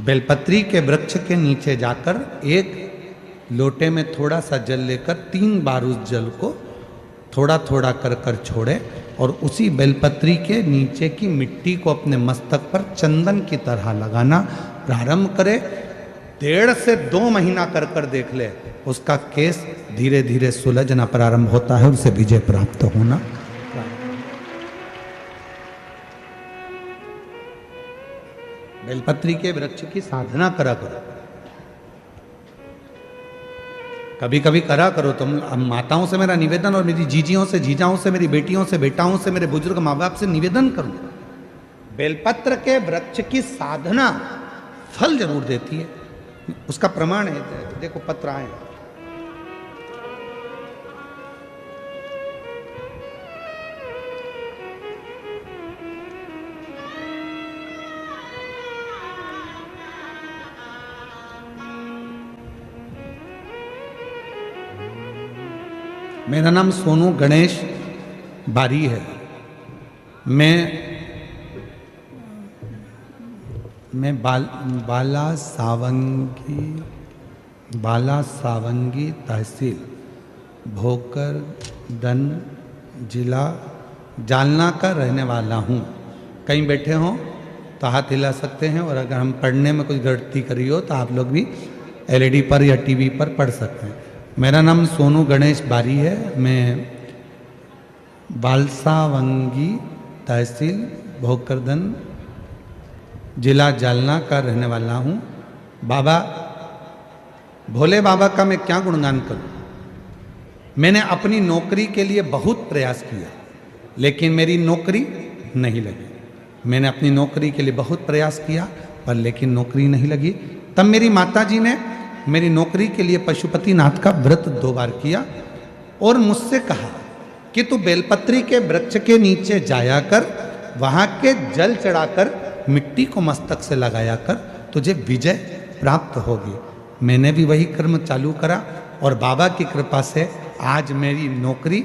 बेलपत्री के वृक्ष के नीचे जाकर एक लोटे में थोड़ा सा जल लेकर 3 बार उस जल को थोड़ा थोड़ा कर कर छोड़े और उसी बेलपत्री के नीचे की मिट्टी को अपने मस्तक पर चंदन की तरह लगाना प्रारंभ करे, 1.5 से 2 महीना कर कर देख ले, उसका केस धीरे धीरे सुलझना प्रारंभ होता है, उसे विजय प्राप्त होना। बेलपत्री के वृक्ष की साधना करा करो, कभी कभी करा करो तुम। माताओं से मेरा निवेदन और मेरी जीजियों से, जीजाओं से, मेरी बेटियों से, बेटाओं से, मेरे बुजुर्ग माँ बाप से निवेदन करूं, बेलपत्र के वृक्ष की साधना फल जरूर देती है। उसका प्रमाण है, देखो पत्र आए, मेरा नाम सोनू गणेश बारी है। मैं बाला सावंगी तहसील भोकरदन जिला जालना का रहने वाला हूँ। कहीं बैठे हों तो हाथ हिला सकते हैं और अगर हम पढ़ने में कुछ गलती करी हो तो आप लोग भी एलईडी पर या टीवी पर पढ़ सकते हैं। मेरा नाम सोनू गणेश बारी है। मैं बालसावंगी तहसील भोकरदन जिला जालना का रहने वाला हूँ। बाबा भोले बाबा का मैं क्या गुणगान करूँ। मैंने अपनी नौकरी के लिए बहुत प्रयास किया लेकिन मेरी नौकरी नहीं लगी। मैंने अपनी नौकरी के लिए बहुत प्रयास किया पर लेकिन नौकरी नहीं लगी। तब मेरी माताजी ने मेरी नौकरी के लिए पशुपतिनाथ का व्रत 2 बार किया और मुझसे कहा कि तू बेलपत्री के वृक्ष के नीचे जाया कर, वहाँ के जल चढ़ाकर मिट्टी को मस्तक से लगाया कर, तुझे विजय प्राप्त होगी। मैंने भी वही कर्म चालू करा और बाबा की कृपा से आज मेरी नौकरी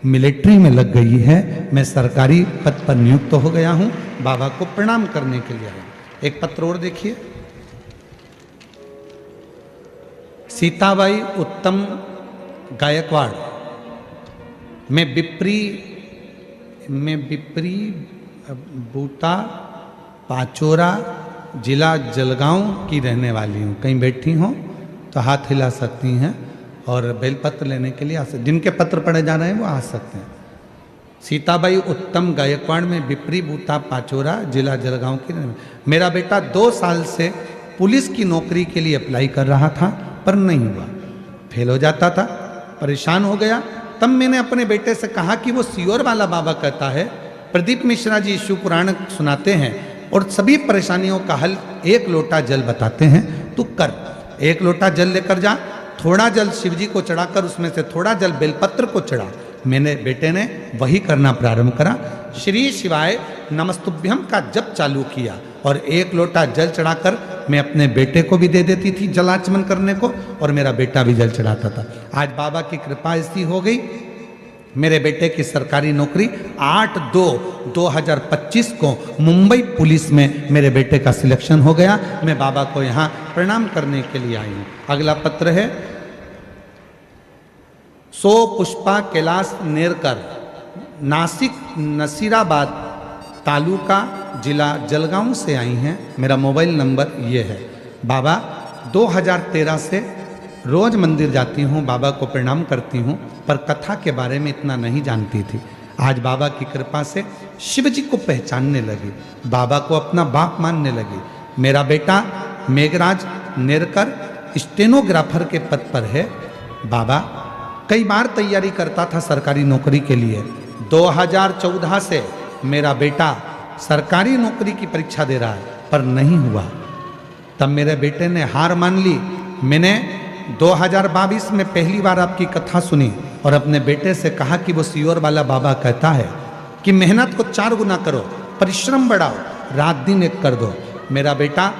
मिलिट्री में लग गई है। मैं सरकारी पद पर नियुक्त हो गया हूँ। बाबा को प्रणाम करने के लिए आया। एक पत्र और देखिए, सीताबाई उत्तम गायकवाड़, मैं बिप्री बूटा पाचोरा जिला जलगांव की रहने वाली हूँ। कहीं बैठी हों तो हाथ हिला सकती हैं और बेलपत्र लेने के लिए आ सकते, जिनके पत्र पढ़े जा रहे हैं वो आ सकते हैं। सीताबाई उत्तम गायकवाड़ में बिप्री बूटा पाचोरा जिला जलगांव की। मेरा बेटा 2 साल से पुलिस की नौकरी के लिए अप्लाई कर रहा था पर नहीं हुआ, फेल हो जाता था, परेशान हो गया। तब मैंने अपने बेटे से कहा कि वो सियोर वाला बाबा कहता है, प्रदीप मिश्रा जी शिव पुराण सुनाते हैं और सभी परेशानियों का हल 1 लोटा जल बताते हैं, तू कर। 1 लोटा जल लेकर जा, थोड़ा जल शिव जी को चढ़ाकर उसमें से थोड़ा जल बेलपत्र को चढ़ा। मैंने बेटे ने वही करना प्रारंभ करा। श्री शिवाय नमस्तुभ्यम का जप चालू किया और 1 लोटा जल चढ़ाकर मैं अपने बेटे को भी दे देती थी जलाचमन करने को और मेरा बेटा भी जल चढ़ाता था। आज बाबा की कृपा ऐसी हो गई, मेरे बेटे की सरकारी नौकरी 8/2/2025 को मुंबई पुलिस में मेरे बेटे का सिलेक्शन हो गया। मैं बाबा को यहाँ प्रणाम करने के लिए आई हूँ। अगला पत्र है सो पुष्पा कैलाश नेरकर, नासिक नसीराबाद तालुका जिला जलगांव से आई हैं। मेरा मोबाइल नंबर ये है। बाबा 2013 से रोज मंदिर जाती हूँ, बाबा को प्रणाम करती हूँ, पर कथा के बारे में इतना नहीं जानती थी। आज बाबा की कृपा से शिव जी को पहचानने लगी, बाबा को अपना बाप मानने लगी। मेरा बेटा मेघराज नेरकर स्टेनोग्राफर के पद पर है। बाबा कई बार तैयारी करता था सरकारी नौकरी के लिए। 2014 से मेरा बेटा सरकारी नौकरी की परीक्षा दे रहा है, पर नहीं हुआ। तब मेरे बेटे ने हार मान ली। मैंने 2022 में पहली बार आपकी कथा सुनी और अपने बेटे से कहा कि वो सियोर वाला बाबा कहता है कि मेहनत को 4 गुना करो, परिश्रम बढ़ाओ, रात दिन एक कर दो। मेरा बेटा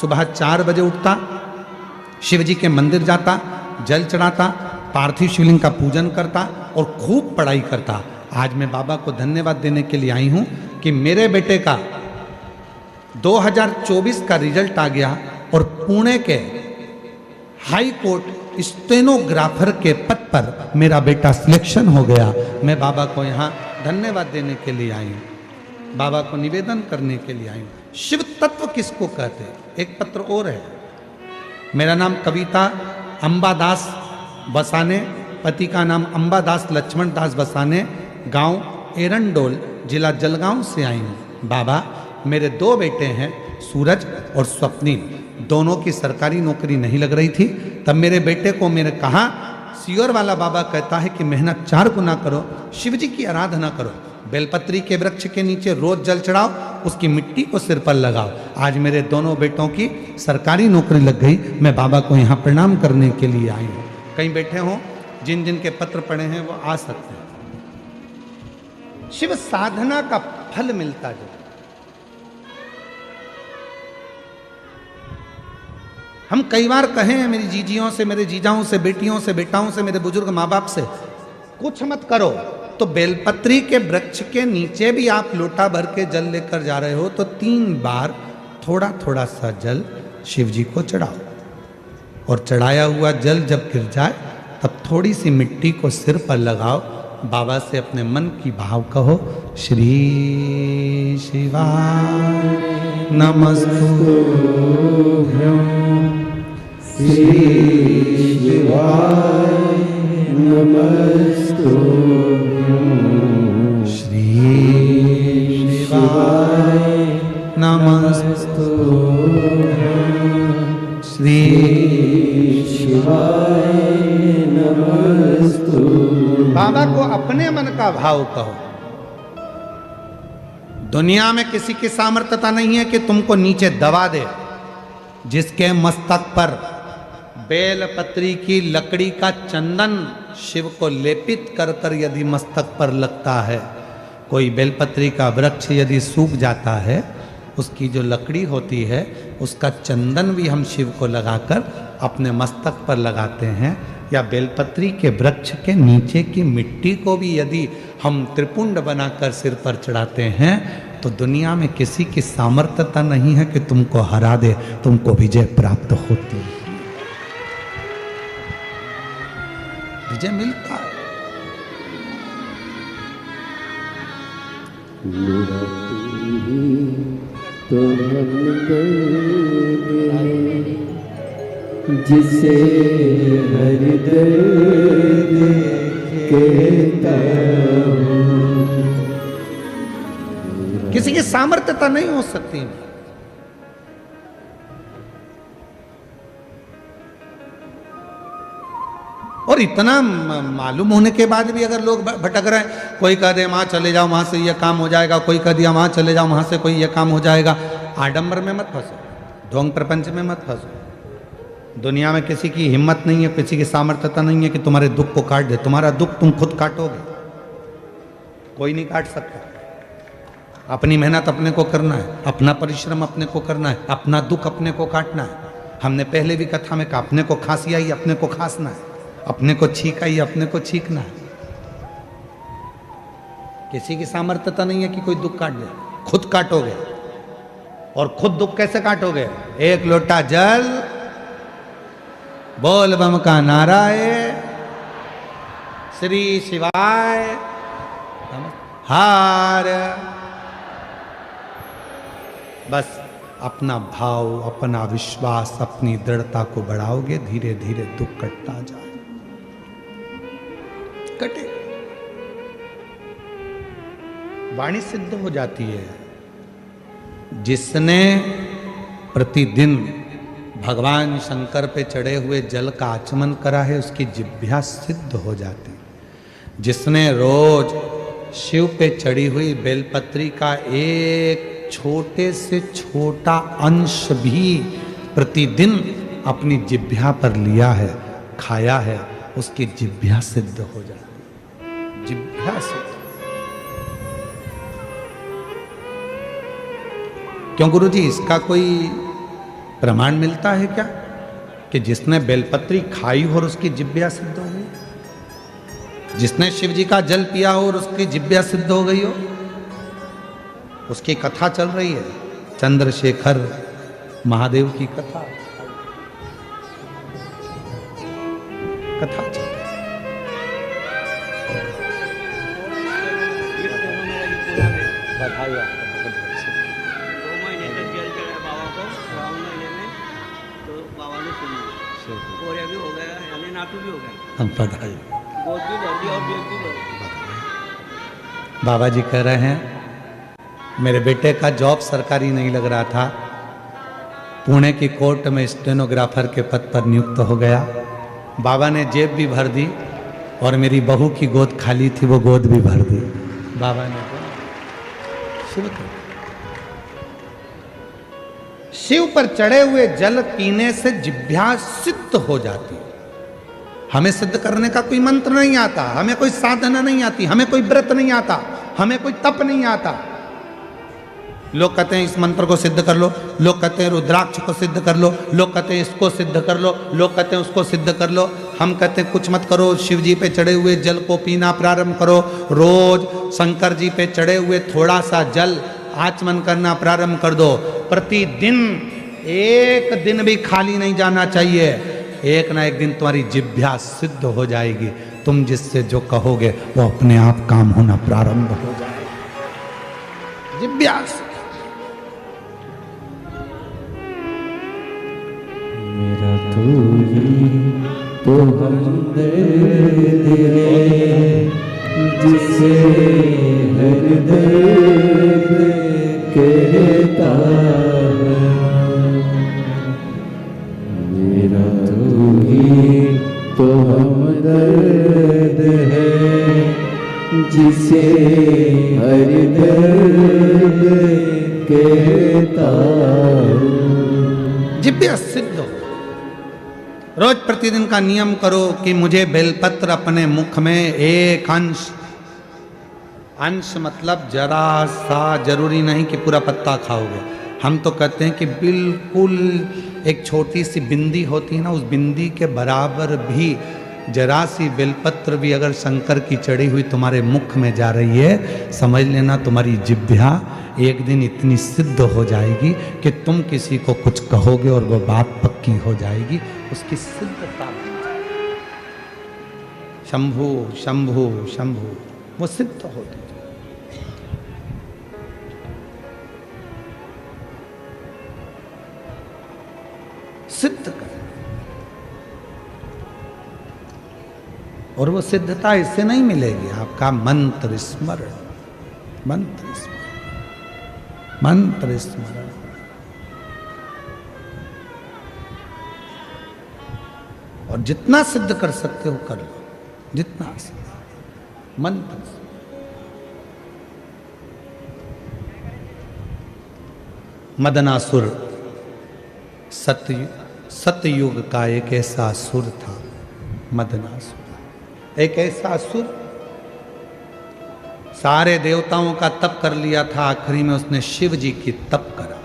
सुबह 4 बजे उठता, शिव जी के मंदिर जाता, जल चढ़ाता, पार्थिव शिवलिंग का पूजन करता और खूब पढ़ाई करता। आज मैं बाबा को धन्यवाद देने के लिए आई हूँ कि मेरे बेटे का 2024 का रिजल्ट आ गया और पुणे के हाई कोर्ट स्टेनोग्राफर के पद पर मेरा बेटा सिलेक्शन हो गया। मैं बाबा को यहाँ धन्यवाद देने के लिए आई हूँ, बाबा को निवेदन करने के लिए आई हूँ। शिव तत्व किसको कहते हैं? एक पत्र और है। मेरा नाम कविता अंबादास बसाने, पति का नाम अंबादास लक्ष्मण दास बसाने, गांव एरंडोल, जिला जलगांव से आई हूँ। बाबा मेरे 2 बेटे हैं, सूरज और स्वप्निल। दोनों की सरकारी नौकरी नहीं लग रही थी। तब मेरे बेटे को मैंने कहा, सियोर वाला बाबा कहता है कि मेहनत 4 गुना करो, शिव जी की आराधना करो, बेलपत्री के वृक्ष के नीचे रोज जल चढ़ाओ, उसकी मिट्टी को सिर पर लगाओ। आज मेरे दोनों बेटों की सरकारी नौकरी लग गई। मैं बाबा को यहाँ प्रणाम करने के लिए आई हूँ। कहीं बैठे हों, जिन जिन के पत्र पढ़े हैं वो आ सकते हैं। शिव साधना का फल मिलता जो, हम कई बार कहे हैं मेरी जीजियों से, मेरे जीजाओं से, बेटियों से, बेटाओं से, मेरे बुजुर्ग माँ बाप से, कुछ मत करो तो बेलपत्री के वृक्ष के नीचे भी आप लोटा भर के जल लेकर जा रहे हो तो 3 बार थोड़ा थोड़ा सा जल शिव जी को चढ़ाओ, और चढ़ाया हुआ जल जब गिर जाए तब थोड़ी सी मिट्टी को सिर पर लगाओ। बाबा से अपने मन की भाव कहो, श्री शिवाय नमस्तुभ्यं, श्री शिवाय नमस्तुभ्यं, श्री शिवाय नमस्तुभ्यं, श्री शिवाय नमस्तुभ्यं। बाबा को अपने मन का भाव कहो। दुनिया में किसी की सामर्थ्यता नहीं है कि तुमको नीचे दबा दे। जिसके मस्तक पर बेलपत्री की लकड़ी का चंदन शिव को लेपित कर कर यदि मस्तक पर लगता है, कोई बेलपत्री का वृक्ष यदि सूख जाता है, उसकी जो लकड़ी होती है उसका चंदन भी हम शिव को लगाकर अपने मस्तक पर लगाते हैं, या बेलपत्री के वृक्ष के नीचे की मिट्टी को भी यदि हम त्रिपुंड बनाकर सिर पर चढ़ाते हैं, तो दुनिया में किसी की सामर्थ्यता नहीं है कि तुमको हरा दे, तुमको विजय प्राप्त होती है, विजय मिलता है। तो हम दर्द है जिसे हर दर्द कहता हूँ। किसी की सामर्थ्यता नहीं हो सकती। और इतना मालूम होने के बाद भी अगर लोग भटक रहे हैं, कोई कह दे वहाँ चले जाओ, वहाँ से ये काम हो जाएगा, कोई कह दिया वहाँ चले जाओ, वहाँ से कोई ये काम हो जाएगा। आडंबर में मत फंसो, ढोंग प्रपंच में मत फंसो। दुनिया में किसी की हिम्मत नहीं है, किसी की सामर्थ्यता नहीं है कि तुम्हारे दुख को काट दे। तुम्हारा दुख तुम खुद काटोगे, कोई नहीं काट सकता। अपनी मेहनत अपने को करना है, अपना परिश्रम अपने को करना है, अपना दुख अपने को काटना है। हमने पहले भी कथा में कहा, अपने को खांसी आई अपने को खांसना है, अपने को छींक आई अपने को छींकना है। किसी की सामर्थ्यता नहीं है कि कोई दुख काट दे, खुद काटोगे। और खुद दुख कैसे काटोगे? 1 लोटा जल, बोल बम का नारा है, श्री शिवाय हार। बस अपना भाव, अपना विश्वास, अपनी दृढ़ता को बढ़ाओगे, धीरे धीरे दुख कटता जाए, कटे। वाणी सिद्ध हो जाती है। जिसने प्रतिदिन भगवान शंकर पे चढ़े हुए जल का आचमन करा है, उसकी जिह्वा सिद्ध हो जाती है। जिसने रोज शिव पे चढ़ी हुई बेलपत्री का एक छोटे से छोटा अंश भी प्रतिदिन अपनी जिह्वा पर लिया है, खाया है, उसकी जिह्वा सिद्ध हो जाती है। जिह्वा सिद्ध। क्यों गुरुजी, इसका कोई प्रमाण मिलता है क्या कि जिसने बेलपत्री खाई हो और उसकी जिह्वा सिद्ध हो गई? जिसने शिव जी का जल पिया हो और उसकी जिह्वा सिद्ध हो गई हो? उसकी कथा चल रही है, चंद्रशेखर महादेव की कथा चल रही है। बधाई आपको। 2 महीने तक जेल चढ़ा बाबा को, 3 महीने में तो बाबा ने सुनी, कोरिया भी हो गया, यानी नाटू भी हो गया, हम बधाई। गोद भी भर दी और जेल भी भर दी। बाबा जी कह रहे हैं, मेरे बेटे का जॉब सरकारी नहीं लग रहा था, पुणे की कोर्ट में स्टेनोग्राफर के पद पर नियुक्त हो गया। बाबा ने जेब भी भर दी और मेरी बहू की गोद खाली थी, वो गोद भी भर दी। बाबा ने शिव पर चढ़े हुए जल पीने से जिह्वा सिद्ध हो जाती है। हमें सिद्ध करने का कोई मंत्र नहीं आता, हमें कोई साधना नहीं आती, हमें कोई व्रत नहीं आता, हमें कोई तप नहीं आता। लोग कहते हैं इस मंत्र को सिद्ध कर लो, लोग कहते हैं रुद्राक्ष को सिद्ध कर लो, लोग कहते हैं इसको सिद्ध कर लो, लोग कहते हैं उसको सिद्ध कर लो। हम कहते हैं कुछ मत करो, शिव जी पे चढ़े हुए जल को पीना प्रारंभ करो। रोज शंकर जी पे चढ़े हुए थोड़ा सा जल आचमन करना प्रारंभ कर दो। प्रतिदिन एक दिन भी खाली नहीं जाना चाहिए। एक ना एक दिन तुम्हारी जिह्वा सिद्ध हो जाएगी। तुम जिससे जो कहोगे वो अपने आप काम होना प्रारंभ हो जाएगा। जिह्वा मेरा तू ही तो हमदर्द है, जिसे हर दर्द कहता है। मेरा तू ही तो हमदर्द है, जिसे हर दर्द कहता है। जिह्वा सिद्ध हो। रोज प्रतिदिन का नियम करो कि मुझे बेलपत्र अपने मुख में एक अंश मतलब जरा सा, जरूरी नहीं कि पूरा पत्ता खाओगे। हम तो कहते हैं कि बिल्कुल एक छोटी सी बिंदी होती है ना, उस बिंदी के बराबर भी जरा सी बेलपत्र भी अगर शंकर की चढ़ी हुई तुम्हारे मुख में जा रही है, समझ लेना तुम्हारी जिह्वा एक दिन इतनी सिद्ध हो जाएगी कि तुम किसी को कुछ कहोगे और वो बात पक्की हो जाएगी। उसकी सिद्धता शंभु शंभु शंभु, वो सिद्ध होती। सिद्ध कर, और वो सिद्धता इससे नहीं मिलेगी, आपका मंत्र स्मरण, मंत्र स्मरण, मंत्र स्मरण। और जितना सिद्ध कर सकते हो कर लो, जितना मंत्र। मदनासुर सतयुग का एक ऐसा असुर था। मदनासुर एक ऐसा असुर, सारे देवताओं का तप कर लिया था, आखिरी में उसने शिव जी की तप करा।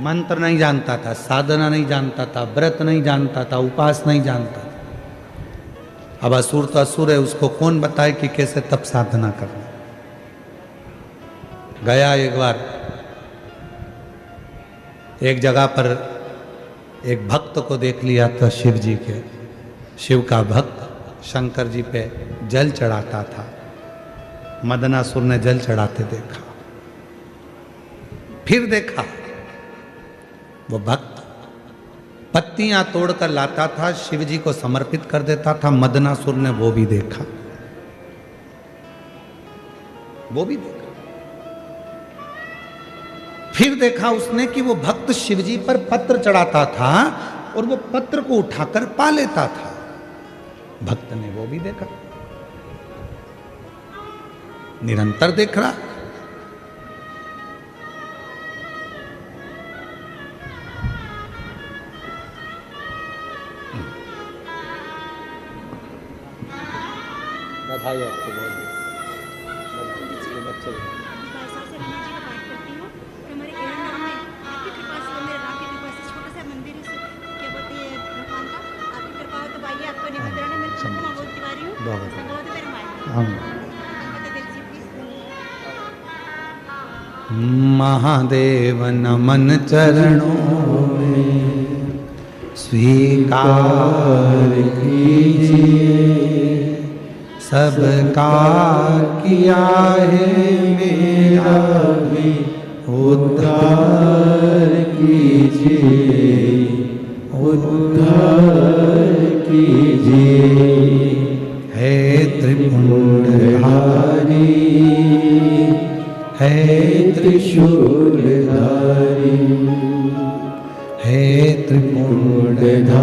मंत्र नहीं जानता था, साधना नहीं जानता था, व्रत नहीं जानता था, उपास नहीं जानता था। अब असुर तो असुर है, उसको कौन बताए कि कैसे तप साधना करना। गया एक बार एक जगह पर एक भक्त को देख लिया था, शिव जी के, शिव का भक्त शंकर जी पे जल चढ़ाता था। मदनासुर ने जल चढ़ाते देखा, फिर देखा वो भक्त पत्तियां तोड़कर लाता था, शिव जी को समर्पित कर देता था। मदनासुर ने वो भी देखा, वो भी देखा। फिर देखा उसने कि वो भक्त शिव जी पर पत्र चढ़ाता था और वो पत्र को उठाकर पा लेता था। भक्त ने वो भी देखा, निरंतर देख रहा। बधाई आपको बहुत बच्चे महादेव नमन चरणों में स्वीकार कीजिए, सबका किया है मेरा भी उद्धार कीजिए, उद्धार कीजिए। है त्रिपुंडधारी, है त्रिशूलधारी, है त्रिपुंडधारी,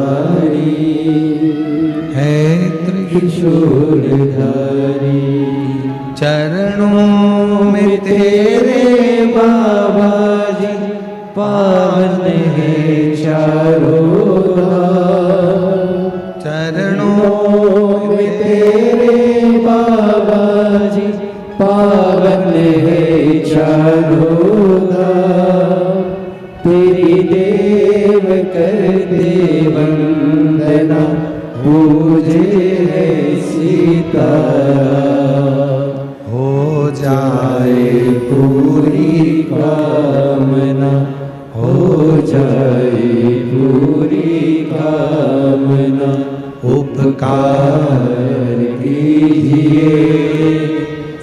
है त्रिशूलधारी। चरणों में तेरे बाबा जी पावन है चारों धाम। चरणों में तेरे बाबा जी पावन है चारों धाम। तेरी देव करते वंदना, पूजे है सीताराम। हो जाए पूरी कामना, हो जाए पूरी कामना। उपकार कीजिए,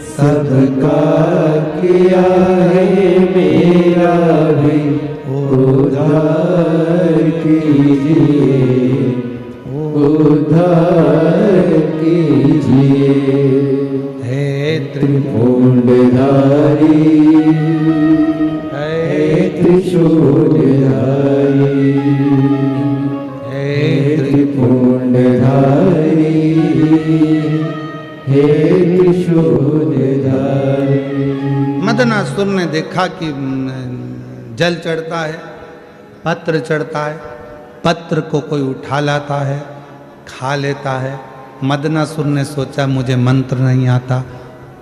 सबका किया है मेरा भी उद्धार कीजिए, उद्धार कीजिए। हे त्रिपुंडधारी, हे त्रिशूलधारी, हे त्रिपुंडधारी, हे त्रिशूलधारी। मदनासुर ने देखा कि जल चढ़ता है, पत्र चढ़ता है, पत्र को कोई उठा लाता है, खा लेता है। मदनासुर ने सोचा मुझे मंत्र नहीं आता,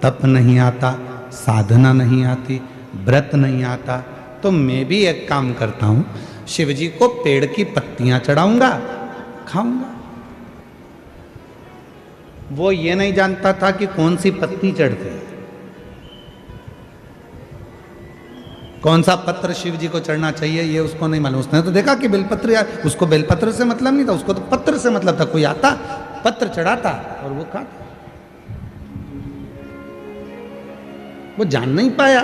तप नहीं आता, साधना नहीं आती, व्रत नहीं आता, तो मैं भी एक काम करता हूं, शिव जी को पेड़ की पत्तियां चढ़ाऊंगा, खाऊंगा। वो ये नहीं जानता था कि कौन सी पत्ती चढ़ती है, कौन सा पत्र शिव जी को चढ़ना चाहिए, ये उसको नहीं मालूम। उसने तो देखा कि बेलपत्र, यार उसको बेलपत्र से मतलब नहीं था, उसको तो पत्र से मतलब था। कोई आता, पत्र चढ़ाता और वो खाता। वो जान नहीं पाया